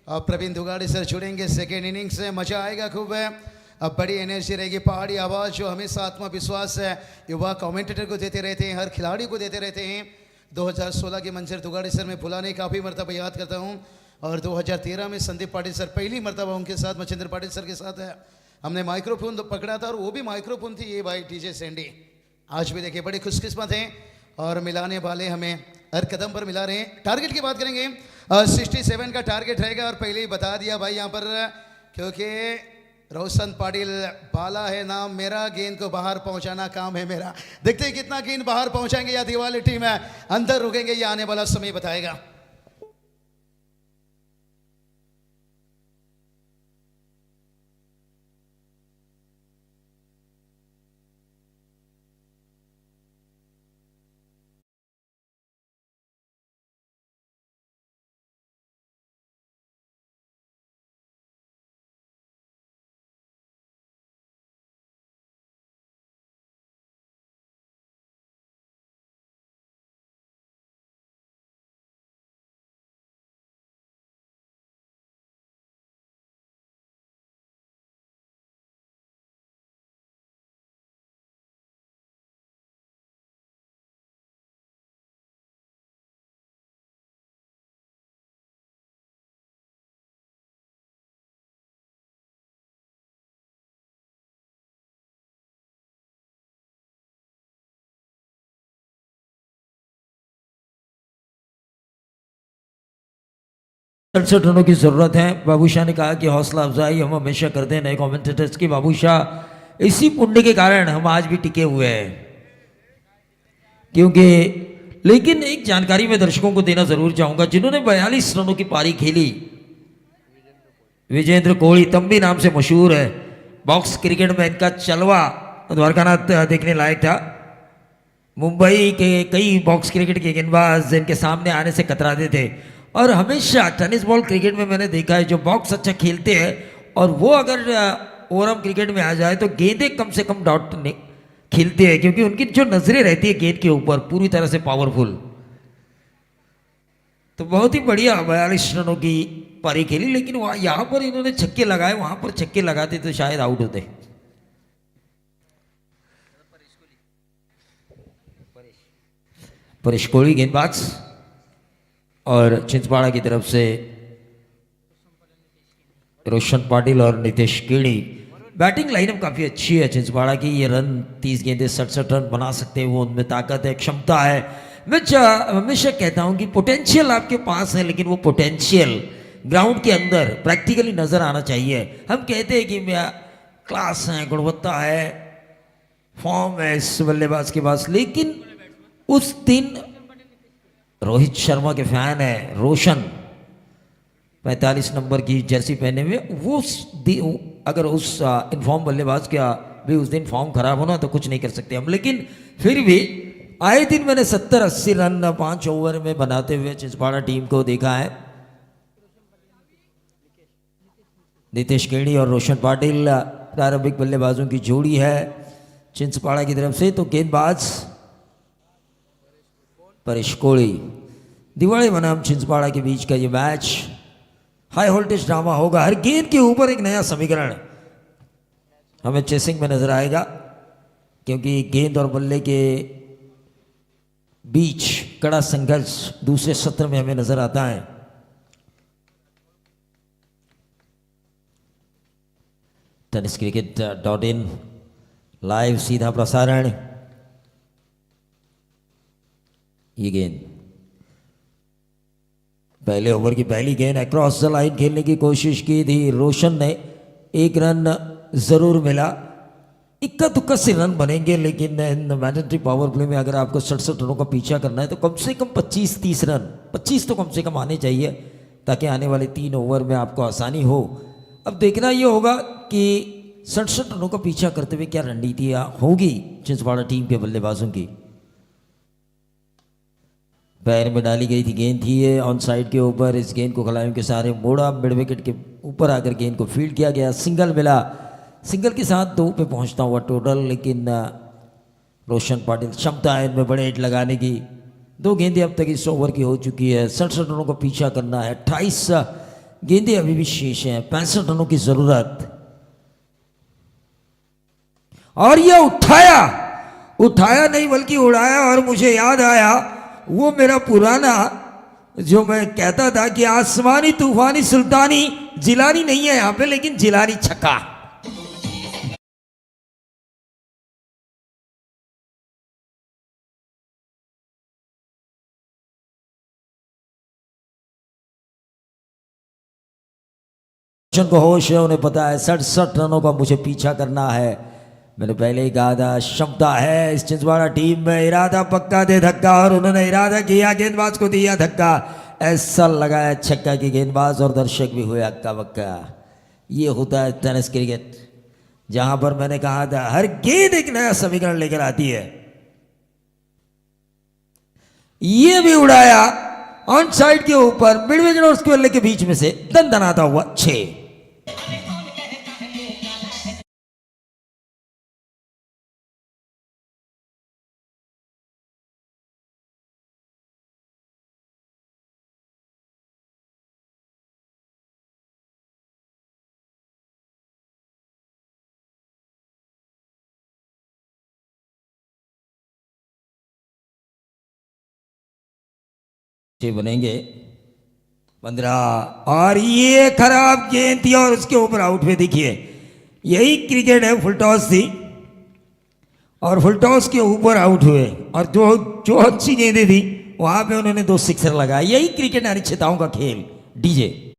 अब प्रवीण दुगाड़ी सर जुड़ेंगे सेकेंड इनिंग्स से, मजा आएगा खूब है। अब बड़ी एनर्जी रहेगी, पहाड़ी आवाज़ जो हमेशा आत्मविश्वास है युवा कमेंटेटर को देते रहते हैं, हर खिलाड़ी को देते रहते हैं। 2016 के मंजर दुगाड़ी सर मैं भुलाने काफ़ी मरतबा याद करता हूं, और 2013 में संदीप पाटिल सर पहली मरतबा उनके साथ, मचिंद्र पाटिल सर के साथ है, हमने माइक्रोफोन तो पकड़ा था, और वो भी माइक्रोफोन थी ये भाई डीजे सैंडी। आज भी देखिए बड़ी खुशकिस्मत हैं, और मिलाने वाले हमें हर कदम पर मिला रहे हैं। टारगेट की बात करेंगे 67 का टारगेट रहेगा, और पहले ही बता दिया भाई यहाँ पर, क्योंकि रोशन पाटिल बाला है नाम मेरा, गेंद को बाहर पहुंचाना काम है मेरा। देखते हैं कितना गेंद बाहर पहुंचाएंगे या दीवाली टीम है अंदर रुकेंगे, ये आने वाला समय बताएगा। 67 रनों की जरूरत है। बाबूशाह ने कहा कि हौसला अफजाई हम हमेशा करते हैं नए कमेंटेटर्स की। बाबूशाह इसी पुण्य के कारण हम आज भी टिके हुए हैं, क्योंकि लेकिन एक जानकारी मैं दर्शकों को देना जरूर चाहूंगा, जिन्होंने 42 रनों की पारी खेली, विजेंद्र कोहली तंबी नाम से मशहूर है, बॉक्स क्रिकेट में इनका चलवा द्वारकानाथ देखने लायक था। मुंबई के कई बॉक्स क्रिकेट के गेंदबाज इनके सामने आने से कतराते थे, और हमेशा टेनिस बॉल क्रिकेट में मैंने देखा है जो बॉक्स अच्छा खेलते हैं और वो अगर ओवरआर्म क्रिकेट में आ जाए तो गेंदें कम से कम डॉट खेलते हैं, क्योंकि उनकी जो नजरें रहती है गेंद के ऊपर पूरी तरह से पावरफुल। तो बहुत ही बढ़िया 42 रनों की पारी खेली, लेकिन वहाँ यहाँ पर इन्होंने छक्के लगाए, वहां पर छक्के लगाते तो शायद आउट होते। परेश कोहली गेंदबाज और चिंचपाड़ा की तरफ से रोशन पाटिल और नितेश केड़ी। बैटिंग लाइनअप काफ़ी अच्छी है चिंचपाड़ा की। ये रन 30 गेंदे 67 रन बना सकते हैं, वो उनमें ताकत है, क्षमता है। मैं हमेशा कहता हूं कि पोटेंशियल आपके पास है, लेकिन वो पोटेंशियल ग्राउंड के अंदर प्रैक्टिकली नज़र आना चाहिए। हम कहते हैं कि क्लास है, गुणवत्ता है, फॉर्म है इस बल्लेबाज के पास, लेकिन उस दिन रोहित शर्मा के फैन है रोशन 45 नंबर की जर्सी पहने हुए, वो अगर उस इनफॉर्म बल्लेबाज का भी उस दिन फॉर्म खराब होना तो कुछ नहीं कर सकते हम। लेकिन फिर भी आए दिन मैंने 70-80 रन 5 ओवर में बनाते हुए चिंचपाड़ा टीम को देखा है। नितेश केड़ी और रोशन पाटिल प्रारंभिक बल्लेबाजों की जोड़ी है चिंचपाड़ा की तरफ से। तो गेंदबाज परेश कोहली। दिवाली बनाम चिंचपाड़ा के बीच का ये मैच हाई वोल्टेज ड्रामा होगा। हर गेंद के ऊपर एक नया समीकरण हमें चेसिंग में नजर आएगा, क्योंकि गेंद और बल्ले के बीच कड़ा संघर्ष दूसरे सत्र में हमें नजर आता है। टेनिस cricket.in लाइव सीधा प्रसारण। ये गेंद पहले ओवर की पहली गेंद अक्रॉस द लाइन खेलने की कोशिश की थी रोशन ने, 1 रन जरूर मिला। इक्का दुक्का से रन बनेंगे, लेकिन मैंडेटरी पावर प्ले में अगर आपको 67 रनों का पीछा करना है तो कम से कम 25-30 रन, 25 तो कम से कम आने चाहिए, ताकि आने वाले 3 ओवर में आपको आसानी हो। अब देखना ये होगा कि 67 रनों का पीछा करते हुए क्या रणनीतियाँ होगी चिंचपाड़ा टीम के बल्लेबाजों की। पैर में डाली गई थी गेंद थी ये ऑन साइड के ऊपर। इस गेंद को खिलाड़ियों के सहारे मोड़ा, मिड विकेट के ऊपर आकर गेंद को फील्ड किया गया, सिंगल मिला। सिंगल के साथ 2 पे पहुंचता हुआ टोटल, लेकिन रोशन पाटिल क्षमता है इनमें बड़े हिट लगाने की। 2 गेंदें अब तक इस ओवर की हो चुकी है। 67 रनों का पीछा करना है, 28 गेंदें अभी भी शेष हैं, 65 रनों की जरूरत। और ये उठाया नहीं बल्कि उड़ाया। और मुझे याद आया वो मेरा पुराना जो मैं कहता था कि आसमानी तूफानी सुल्तानी जिलानी नहीं है यहां पे, लेकिन जिलानी छक्का। को होश है, उन्हें पता है 67 रनों का मुझे पीछा करना है। मैंने पहले ही कहा था क्षमता है इस चिंचवाड़ा टीम में, इरादा पक्का दे धक्का, और उन्होंने इरादा किया, गेंदबाज को दिया धक्का, ऐसा लगाया छक्का की गेंदबाज और दर्शक भी हुए हक्का बक्का। ये होता है टेनिस क्रिकेट, जहां पर मैंने कहा था हर गेंद एक नया समीकरण लेकर आती है। ये भी उड़ाया ऑन साइड के ऊपर, मिड विकेट और स्क्वायर लेग के बीच में से दनदनाता हुआ 6। बनेंगे 15, और ये खराब गेंद थी और उसके ऊपर आउट हुए। देखिए यही क्रिकेट है, फुल टॉस थी और फुल टॉस के ऊपर आउट हुए, और जो अच्छी गेंदें थी वहां पे उन्होंने 2 सिक्सर लगाए। यही क्रिकेट अनिश्चितताओं का खेल। डीजे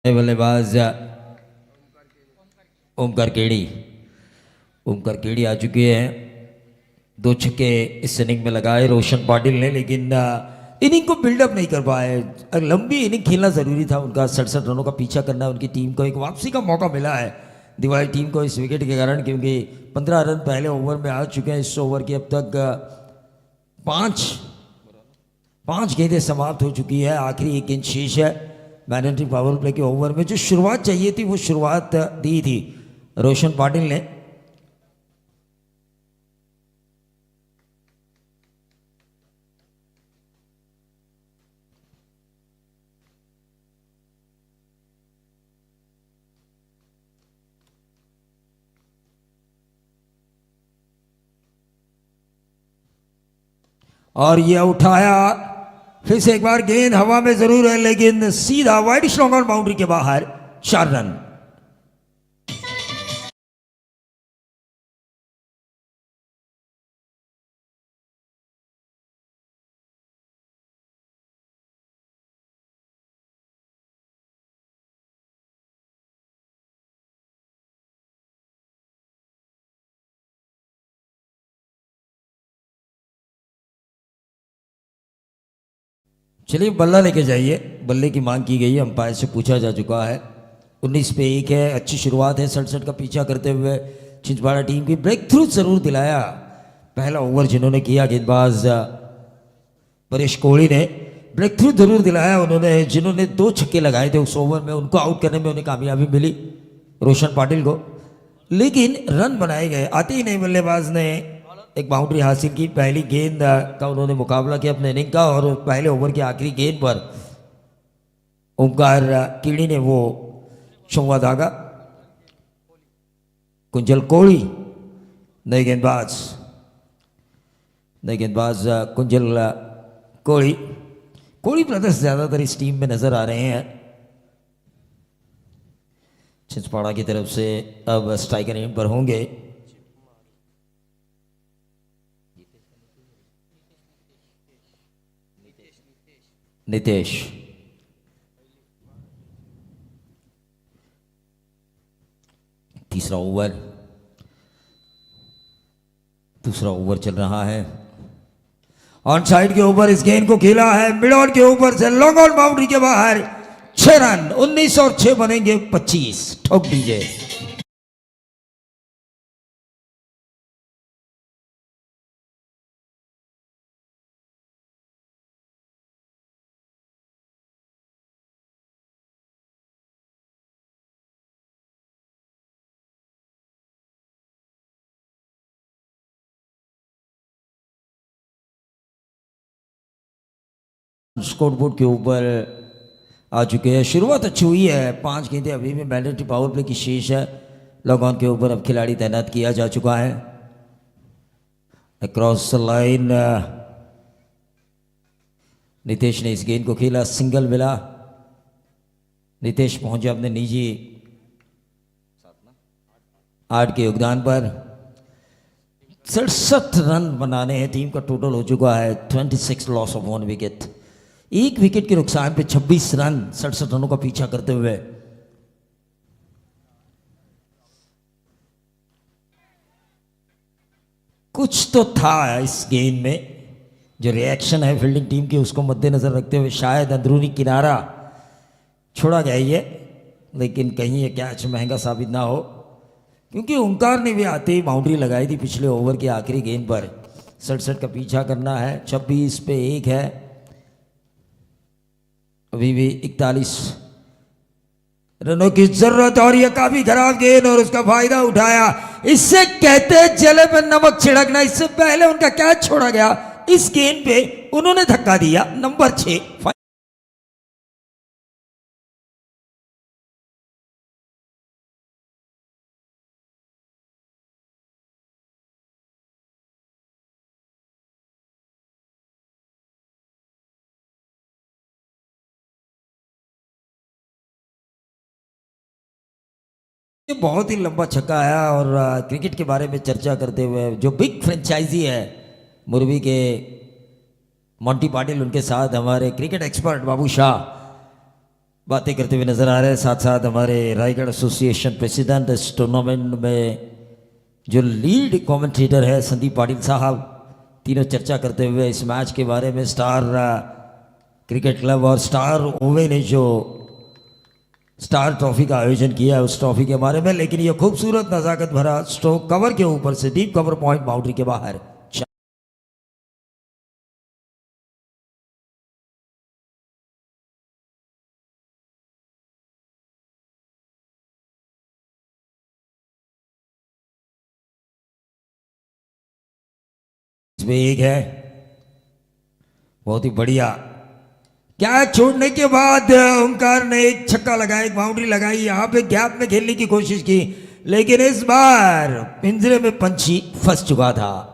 बल्लेबाज ओमकार केड़ी, ओमकार केड़ी आ चुके हैं। 2 छक्के इस इनिंग में लगाए रोशन पाटिल ने, लेकिन इनिंग को बिल्डअप नहीं कर पाए। लंबी इनिंग खेलना ज़रूरी था उनका, 67 रनों का पीछा करना। उनकी टीम को एक वापसी का मौका मिला है दिवाली टीम को इस विकेट के कारण, क्योंकि 15 रन पहले ओवर में आ चुके हैं। इस ओवर की अब तक 5 गेंदें समाप्त हो चुकी है। आखिरी 1 गेंद शेष है मैग्नेटिक पावर प्ले के ओवर में। जो शुरुआत चाहिए थी वो शुरुआत दी थी रोशन पाटिल ने। और ये उठाया, फिर से एक बार गेंद हवा में जरूर है, लेकिन सीधा वाइड स्ट्रॉन्ग ऑन बाउंड्री के बाहर। 4 रन। चलिए बल्ला लेके जाइए, बल्ले की मांग की गई है, अंपायर से पूछा जा चुका है। 19 पे 1 है, अच्छी शुरुआत है 67 का पीछा करते हुए। छिंदवाड़ा टीम की ब्रेक थ्रू जरूर दिलाया पहला ओवर जिन्होंने किया, गेंदबाज परेश कोहली ने ब्रेक थ्रू जरूर दिलाया उन्होंने। जिन्होंने 2 छक्के लगाए थे उस ओवर में, उनको आउट करने में उन्हें कामयाबी मिली रोशन पाटिल को, लेकिन रन बनाए गए। आते ही नहीं बल्लेबाज ने एक बाउंड्री हासिल की। पहली गेंद का उन्होंने मुकाबला किया अपने इनिंग का, और पहले ओवर की आखिरी गेंद पर ओमकार कीड़ी ने वो चौवा दागा। कुंजल कोहली नए गेंदबाज कुंजल कोहली ब्रदर्स ज्यादातर इस टीम में नजर आ रहे हैं। छिंदवाड़ा की तरफ से अब स्ट्राइकर एंड पर होंगे नितेश। दूसरा ओवर चल रहा है। ऑन साइड के ऊपर इस गेंद को खेला है, मिड ऑन के ऊपर से लॉन्ग ऑन बाउंड्री के बाहर। 6 रन। 19 और 6 बनेंगे 25। ठोक दीजिए। स्कोर बोर्ड के ऊपर आ चुके हैं। शुरुआत अच्छी हुई है, 5 गेंदें अभी भी मैंडेटरी पावर प्ले की शेष है। लॉग ऑन के ऊपर अब खिलाड़ी तैनात किया जा चुका है। अक्रॉस लाइन नितेश ने इस गेंद को खेला, सिंगल मिला। नितेश पहुंचे अपने निजी 8 के योगदान पर। 67 रन बनाने हैं, टीम का टोटल हो चुका है 26 लॉस ऑफ 1 विकेट। 1 विकेट के नुकसान पे 26 रन 67 रनों का पीछा करते हुए। कुछ तो था इस गेंद में, जो रिएक्शन है फील्डिंग टीम की उसको मद्देनजर रखते हुए शायद अंदरूनी किनारा छोड़ा गया ये, लेकिन कहीं ये कैच महंगा साबित ना हो, क्योंकि ओंकार ने भी आते ही बाउंड्री लगाई थी पिछले ओवर की आखिरी गेंद पर। 67 का पीछा करना है, 26 पे 1 है, अभी भी 41 रनों की जरूरत। और ये काफी खराब गेंद और उसका फायदा उठाया। इससे कहते जले पे नमक छिड़कना। इससे पहले उनका कैच छोड़ा गया, इस गेंद पे उन्होंने धक्का दिया। नंबर 6। ये बहुत ही लंबा छक्का आया। और क्रिकेट के बारे में चर्चा करते हुए जो बिग फ्रेंचाइजी है मुरबी के मॉन्टी पाटिल, उनके साथ हमारे क्रिकेट एक्सपर्ट बाबू शाह, बातें करते हुए नजर आ रहे हैं। साथ साथ हमारे रायगढ़ एसोसिएशन प्रेसिडेंट इस टूर्नामेंट में जो लीड कमेंटेटर है संदीप पाटिल साहब, तीनों चर्चा करते हुए इस मैच के बारे में। स्टार क्रिकेट क्लब और स्टार ओवे ने जो स्टार ट्रॉफी का आयोजन किया है उस ट्रॉफी के बारे में। लेकिन ये खूबसूरत नजाकत भरा स्ट्रोक कवर के ऊपर से डीप कवर पॉइंट बाउंड्री के बाहर इसमें एक है, बहुत ही बढ़िया क्या छोड़ने के बाद ओंकार ने एक छक्का लगाया, एक बाउंड्री लगाई, यहां पे गैप में खेलने की कोशिश की, लेकिन इस बार पिंजरे में पंछी फंस चुका था।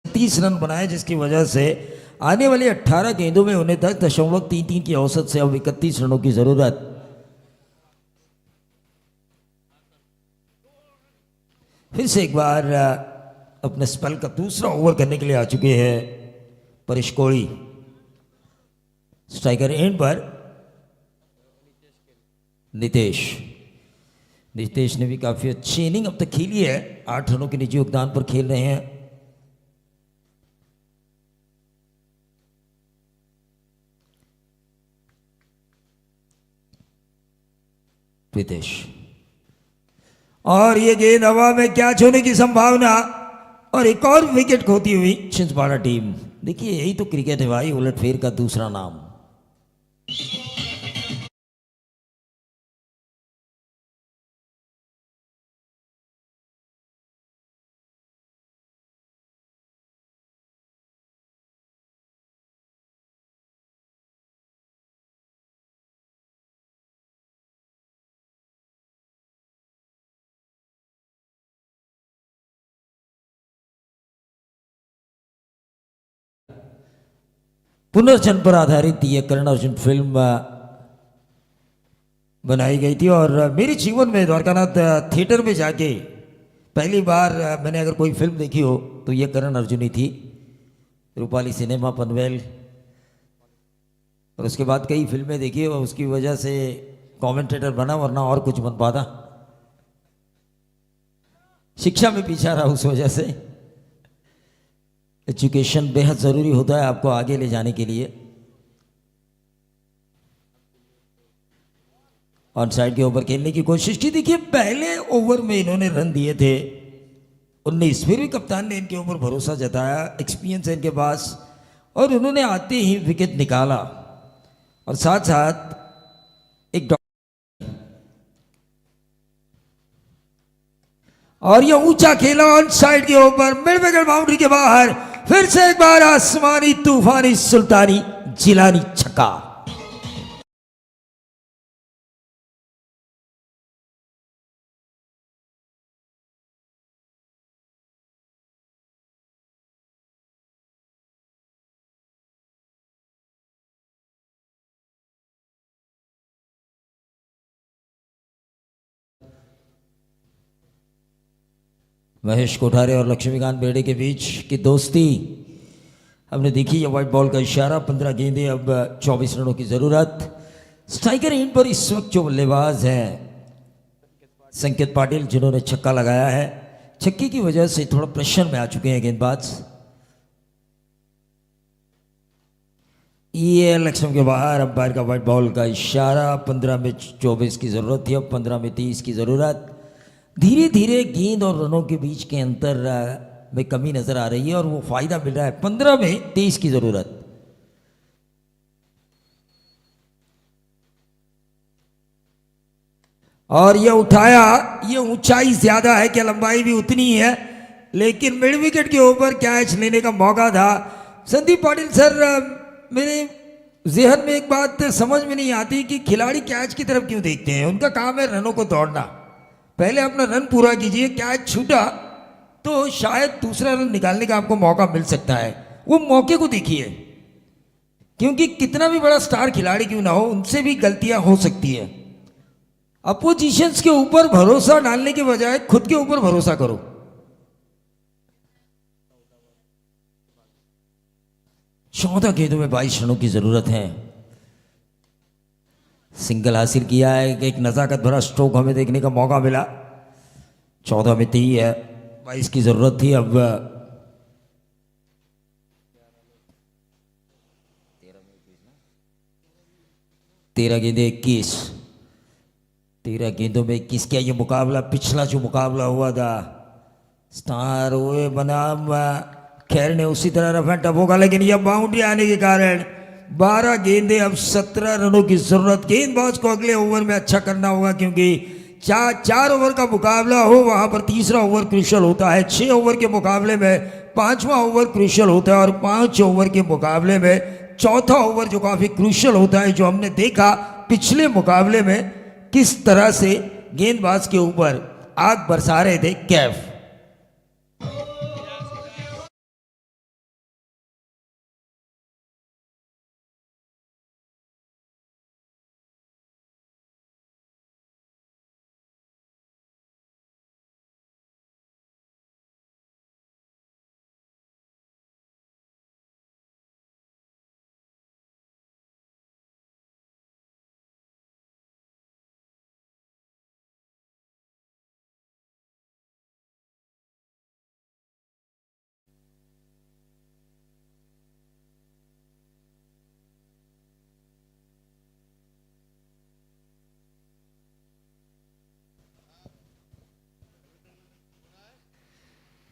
तीस रन बनाए, जिसकी वजह से आने वाले 18 गेंदों में उन्हें 10.33 की औसत से अब 31 रनों की जरूरत। फिर से एक बार अपने स्पेल का दूसरा ओवर करने के लिए आ चुके हैं परेश कोहली। स्ट्राइकर एंड पर नीतीश ने भी काफी अच्छी इनिंग अब तक खेली है, 8 रनों के निजी योगदान पर खेल रहे हैं। प्रीतेश और ये गेंद हवा में कैच होने की संभावना और एक और विकेट खोती हुई छिंदवाड़ा टीम। देखिए यही तो क्रिकेट है भाई, उलटफेर का दूसरा नाम। पुनर्जन्म पर आधारित यह करण अर्जुन फिल्म बनाई गई थी और मेरे जीवन में द्वारकानाथ थिएटर में जाके पहली बार मैंने अगर कोई फिल्म देखी हो तो यह करण अर्जुन ही थी। रूपाली सिनेमा पनवेल, और उसके बाद कई फिल्में देखी और उसकी वजह से कमेंटेटर बना, वरना और कुछ बन पाता। शिक्षा में पीछा रहा उस वजह से। एजुकेशन बेहद ज़रूरी होता है आपको आगे ले जाने के लिए। ऑन साइड के ओवर खेलने की कोशिश की। देखिए पहले ओवर में इन्होंने रन दिए थे 19, फिर भी कप्तान ने इनके ऊपर भरोसा जताया, एक्सपीरियंस है इनके पास, और उन्होंने आते ही विकेट निकाला और साथ साथ एक और ये ऊंचा खेला ऑन साइड के ऊपर, मिड विकेट बाउंड्री के बाहर। फिर से एक बार आसमानी तूफानी सुल्तानी जिलानी छक्का। महेश कोठारे और लक्ष्मीकांत बेड़े के बीच की दोस्ती हमने देखी है। व्हाइट बॉल का इशारा, 15 गेंदे, अब 24 रनों की जरूरत। स्ट्राइकर एंड पर इस वक्त जो बल्लेबाज हैं संकेत पाटिल, जिन्होंने छक्का लगाया है। छक्के की वजह से थोड़ा प्रेशर में आ चुके हैं गेंदबाज। ये लक्ष्मण के बाहर अंपायर का व्हाइट बॉल का इशारा। 15 में 24 की ज़रूरत थी, अब 15 में 30 की ज़रूरत। धीरे धीरे गेंद और रनों के बीच के अंतर में कमी नज़र आ रही है और वो फायदा मिल रहा है। 15 में 23 की ज़रूरत। और ये उठाया, ये ऊंचाई ज्यादा है क्या लंबाई भी उतनी ही है, लेकिन मिड विकेट के ऊपर कैच लेने का मौका था। संदीप पाटिल सर, मेरे जहन में एक बात समझ में नहीं आती कि खिलाड़ी कैच की तरफ क्यों देखते हैं। उनका काम है रनों को दौड़ना। पहले अपना रन पूरा कीजिए, कैच छूटा तो शायद दूसरा रन निकालने का आपको मौका मिल सकता है। वो मौके को देखिए, क्योंकि कितना भी बड़ा स्टार खिलाड़ी क्यों ना हो, उनसे भी गलतियां हो सकती है। अपोजिशंस के ऊपर भरोसा डालने के बजाय खुद के ऊपर भरोसा करो। चौदह गेंदों में 22 रनों की जरूरत है। सिंगल हासिल किया है, एक नजाकत भरा स्ट्रोक हमें देखने का मौका मिला। 14 में 3 है, 22 की जरूरत थी। अब 13 गेंदे 21, 13 गेंदों में 21। क्या ये मुकाबला पिछला जो मुकाबला हुआ था स्टार हुए बनाम खैर ने उसी तरह रफ एंड टफ होगा, लेकिन यह बाउंड्री आने के कारण 12 गेंदे, अब 17 रनों की जरूरत। गेंदबाज को अगले ओवर में अच्छा करना होगा, क्योंकि 4 ओवर का मुकाबला हो वहां पर तीसरा ओवर क्रूशियल होता है। 6 ओवर के मुकाबले में 5वां ओवर क्रूशियल होता है, और 5 ओवर के मुकाबले में चौथा ओवर जो काफी क्रूशियल होता है, जो हमने देखा पिछले मुकाबले में किस तरह से गेंदबाज के ऊपर आग बरसा रहे थे कैफ।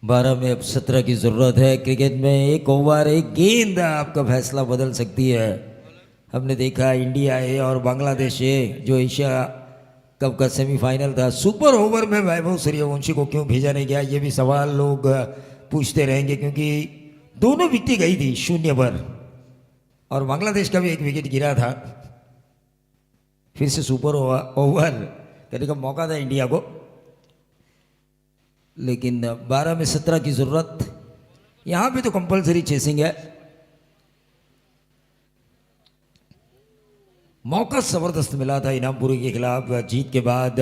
बारह में अब 17 की जरूरत है। क्रिकेट में एक ओवर एक गेंद आपका फैसला बदल सकती है। हमने देखा इंडिया ए और बांग्लादेश ए जो एशिया कप का सेमीफाइनल था, सुपर ओवर में वैभव सूर्यवंशी को क्यों भेजा नहीं गया, ये भी सवाल लोग पूछते रहेंगे, क्योंकि दोनों विकेटें गई थी 0 पर, और बांग्लादेश का भी एक विकेट गिरा था। फिर से सुपर ओवर करने का मौका था इंडिया को, लेकिन 12 में 17 की जरूरत। यहां पे तो कंपलसरी चेसिंग है। मौका जबरदस्त मिला था इनामपुरी के खिलाफ जीत के बाद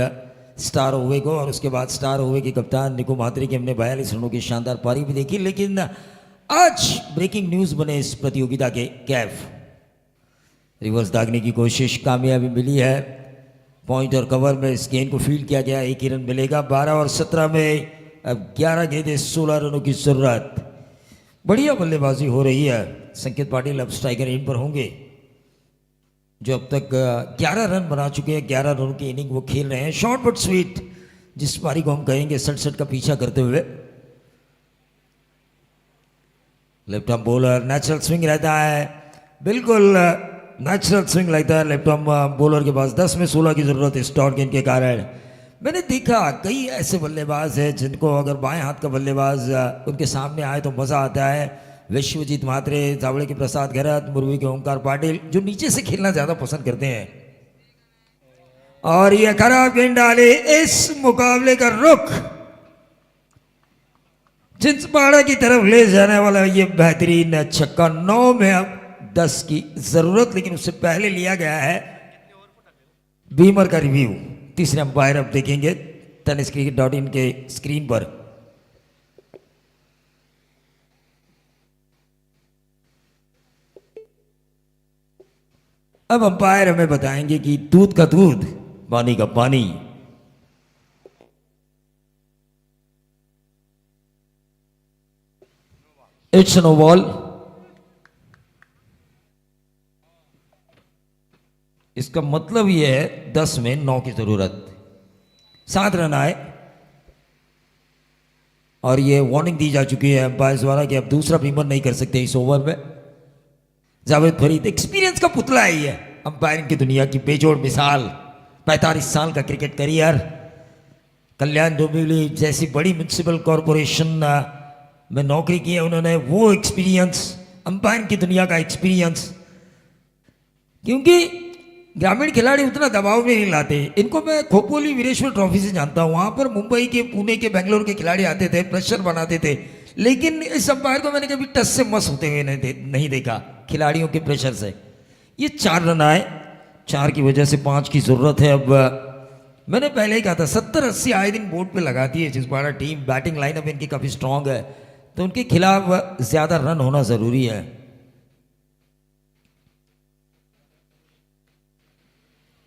स्टार ओवे को, और उसके बाद स्टार ओवे के कप्तान निको महात्री की हमने 42 रनों की शानदार पारी भी देखी। लेकिन आज ब्रेकिंग न्यूज बने इस प्रतियोगिता के कैफ। रिवर्स दागने की कोशिश, कामयाबी मिली है। पॉइंट और कवर में इस गेंद को फील्ड किया गया, 1 ही रन मिलेगा। 12 और 17 में अब 11 गेंदें 16 रनों की जरूरत। बढ़िया बल्लेबाजी हो रही है। संकेत पाटिल अब स्ट्राइकर एंड पर होंगे, जो अब तक 11 रन बना चुके हैं। 11 रनों की इनिंग वो खेल रहे हैं। शॉर्ट बट स्वीट, जिस पारी को हम कहेंगे 67 का पीछा करते हुए। Left arm bowler, natural swing रहता है, बिल्कुल नेचुरल स्विंग लगता है लेफ्ट आर्म बॉलर के पास। 10 में 16 की जरूरत है स्टॉट गेंद के कारण। मैंने देखा कई ऐसे बल्लेबाज हैं जिनको अगर बाएं हाथ का बल्लेबाज उनके सामने आए तो मजा आता है। विश्वजीत म्हात्रे, जावड़े के प्रसाद गहरत, मुरवी के ओंकार पाटिल, जो नीचे से खेलना ज्यादा पसंद करते हैं। और ये खराब गेंद डाले, इस मुकाबले का रुख चिंचपाड़ा की तरफ ले जाने वाला ये बेहतरीन छक्का। 9 में अब 10 की जरूरत, लेकिन उससे पहले लिया गया है बीमर का रिव्यू। तीसरे अंपायर अब देखेंगे tenniscricket.in के स्क्रीन पर। अब अंपायर हमें बताएंगे कि दूध का दूध, पानी का पानी। It's no ball. इसका मतलब ये है 10 में 9 की जरूरत, 7 रन आए और ये वार्निंग दी जा चुकी है अंपायर द्वारा कि अब दूसरा बीमर नहीं कर सकते इस ओवर में। जावेद फरीद एक्सपीरियंस का पुतला है ये, अंपायरिंग की दुनिया की बेजोड़ मिसाल, 45 साल का क्रिकेट करियर, कल्याण डोंबिवली जैसी बड़ी म्यूनसिपल कॉरपोरेशन में नौकरी की है उन्होंने। वो एक्सपीरियंस, अंपायरिंग की दुनिया का एक्सपीरियंस, क्योंकि ग्रामीण खिलाड़ी उतना दबाव में नहीं लाते इनको। मैं खोपोली वीरेश्वर ट्रॉफी से जानता हूँ, वहाँ पर मुंबई के, पुणे के, बेंगलोर के खिलाड़ी आते थे, प्रेशर बनाते थे, लेकिन इस अंपायर को मैंने कभी टच से मस होते हुए नहीं देखा खिलाड़ियों के प्रेशर से। ये 4 रन आए, 4 की वजह से 5 की ज़रूरत है। अब मैंने पहले ही कहा था 70-80 आए दिन बोर्ड पे लगाती है छिंदवाड़ा टीम, बैटिंग लाइनअप इनकी काफ़ी स्ट्रांग है, तो उनके खिलाफ ज़्यादा रन होना ज़रूरी है।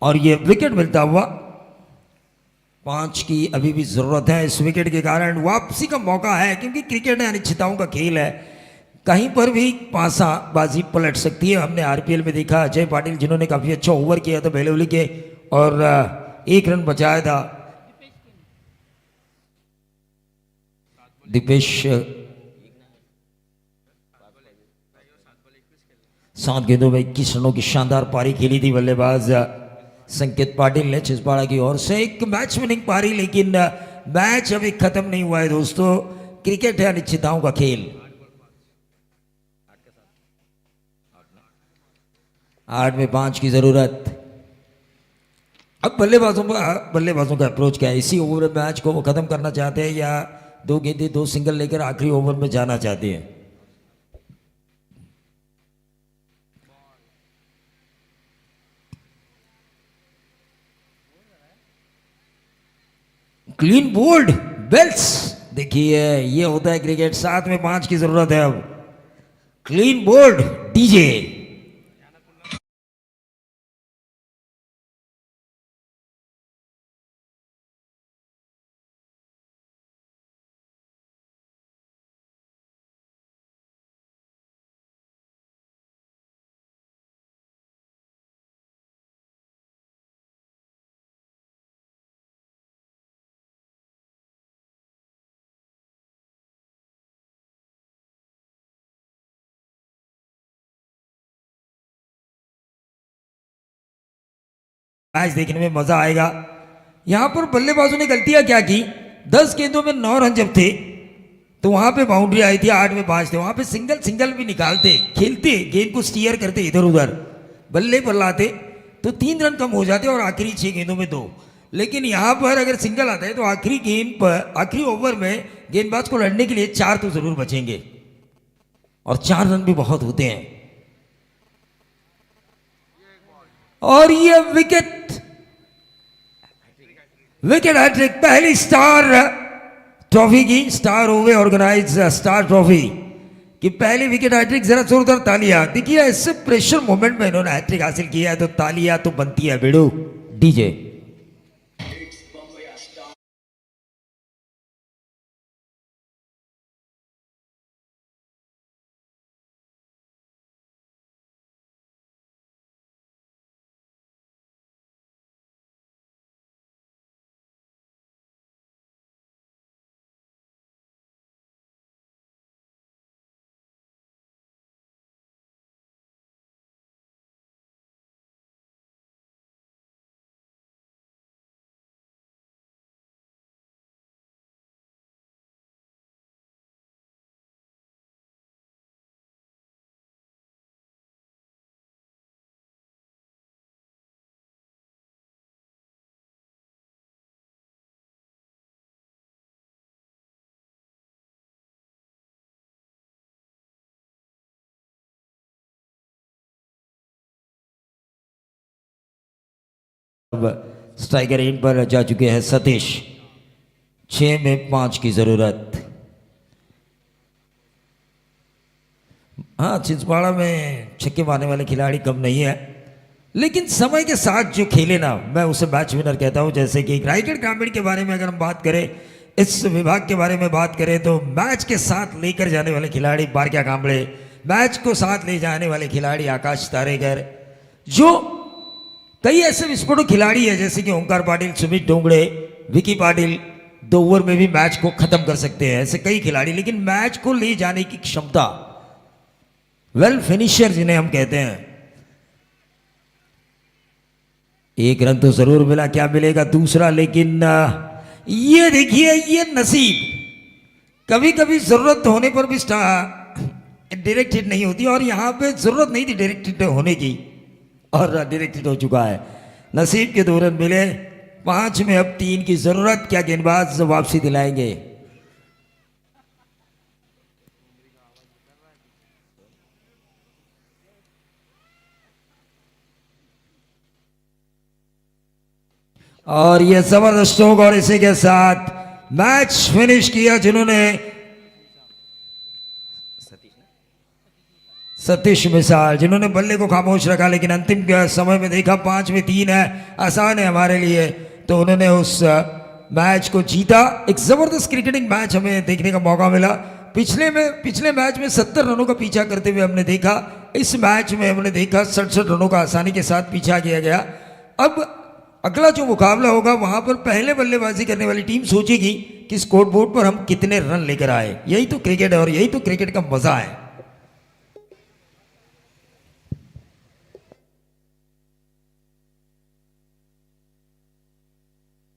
और ये विकेट मिलता हुआ, 5 की अभी भी ज़रूरत है। इस विकेट के कारण वापसी का मौका है, क्योंकि क्रिकेट अनिश्चितताओं का खेल है, कहीं पर भी पासा बाजी पलट सकती है। हमने आरपीएल में देखा अजय पाटिल जिन्होंने काफ़ी अच्छा ओवर किया था बेलोली के और 1 रन बचाया था। दीपेश 7 गेंदों में 21 रनों की शानदार पारी खेली थी बल्लेबाज संकेत पाटिल ने छिंदवाड़ा की ओर से। एक मैच विनिंग पारी, लेकिन मैच अभी खत्म नहीं हुआ है दोस्तों, क्रिकेट है अनिश्चितताओं का खेल। 8 में 5 की जरूरत। अब बल्लेबाजों का अप्रोच क्या है? इसी ओवर में मैच को वो खत्म करना चाहते हैं या 2 गेंदें 2 सिंगल लेकर आखिरी ओवर में जाना चाहते हैं? क्लीन बोल्ड बेल्स, देखिए ये होता है क्रिकेट। 7 में 5 की जरूरत है। अब क्लीन बोल्ड डीजे, मैच देखने में मजा आएगा। यहां पर बल्लेबाजों ने गलतियां क्या की? 10 गेंदों में 9 रन जब थे तो वहां पे बाउंड्री आई थी, 8 में 5 थे, वहां पे सिंगल भी निकालते, खेलते, गेंद को स्टीयर करते इधर उधर, बल्ले पर लाते तो 3 रन कम हो जाते और आखिरी 6 गेंदों में 2। लेकिन यहां पर अगर सिंगल आता है तो आखिरी गेंद पर, आखिरी ओवर में गेंदबाज को लड़ने के लिए 4 तो जरूर बचेंगे और 4 रन भी बहुत होते हैं। और ये विकेट हैट्रिक, पहली स्टार ट्रॉफी की, स्टार ओवे ऑर्गेनाइज स्टार ट्रॉफी की पहली विकेट हैट्रिक। जरा जोरदार तालियां। देखिए ऐसे प्रेशर मोमेंट में इन्होंने हैट्रिक हासिल किया है तो तालियां तो बनती है बेड़ू। डीजे अब स्ट्राइकर एंड पर जा चुके हैं सतीश। 6 में 5 की जरूरत। हाँ, छिंदवाड़ा में छक्के मारने वाले खिलाड़ी कम नहीं है, लेकिन समय के साथ जो खेले ना, मैं उसे मैच विनर कहता हूं। जैसे कि राइटेड ग्रामीण के बारे में अगर हम बात करें, इस विभाग के बारे में बात करें, तो मैच के साथ लेकर जाने वाले खिलाड़ी बारक्या कांबड़े, मैच को साथ ले जाने वाले खिलाड़ी आकाश तारेगर, जो कई ऐसे विस्फोटक खिलाड़ी हैं जैसे कि ओंकार पाटिल, सुमित डोंगड़े, विकी पाटिल 2 ओवर में भी मैच को खत्म कर सकते हैं, ऐसे कई खिलाड़ी। लेकिन मैच को ले जाने की क्षमता, वेल फिनिशर जिन्हें हम कहते हैं। एक रन तो जरूर मिला, क्या मिलेगा दूसरा? लेकिन ये देखिए, ये नसीब, कभी कभी जरूरत होने पर भी डायरेक्ट हिट नहीं होती, और यहां पे जरूरत नहीं थी डायरेक्ट हिट होने की और डायरेक्ट हिट हो चुका है। नसीब के 2 रन मिले, 5 में अब 3 की जरूरत। क्या गेंदबाज वापसी दिलाएंगे? और ये जबरदस्त स्ट्रोक, और इसी के साथ मैच फिनिश किया जिन्होंने सतीश मिसाल, जिन्होंने बल्ले को खामोश रखा, लेकिन अंतिम के समय में देखा 5 में 3 है, आसान है हमारे लिए, तो उन्होंने उस मैच को जीता। एक जबरदस्त क्रिकेटिंग मैच हमें देखने का मौका मिला। पिछले मैच में 70 रनों का पीछा करते हुए हमने देखा, इस मैच में हमने देखा 67 रनों का आसानी के साथ पीछा किया गया। अब अगला जो मुकाबला होगा वहां पर पहले बल्लेबाजी करने वाली टीम सोचेगी कि स्कोर बोर्ड पर हम कितने रन लेकर आए। यही तो क्रिकेट है और यही तो क्रिकेट का मजा है।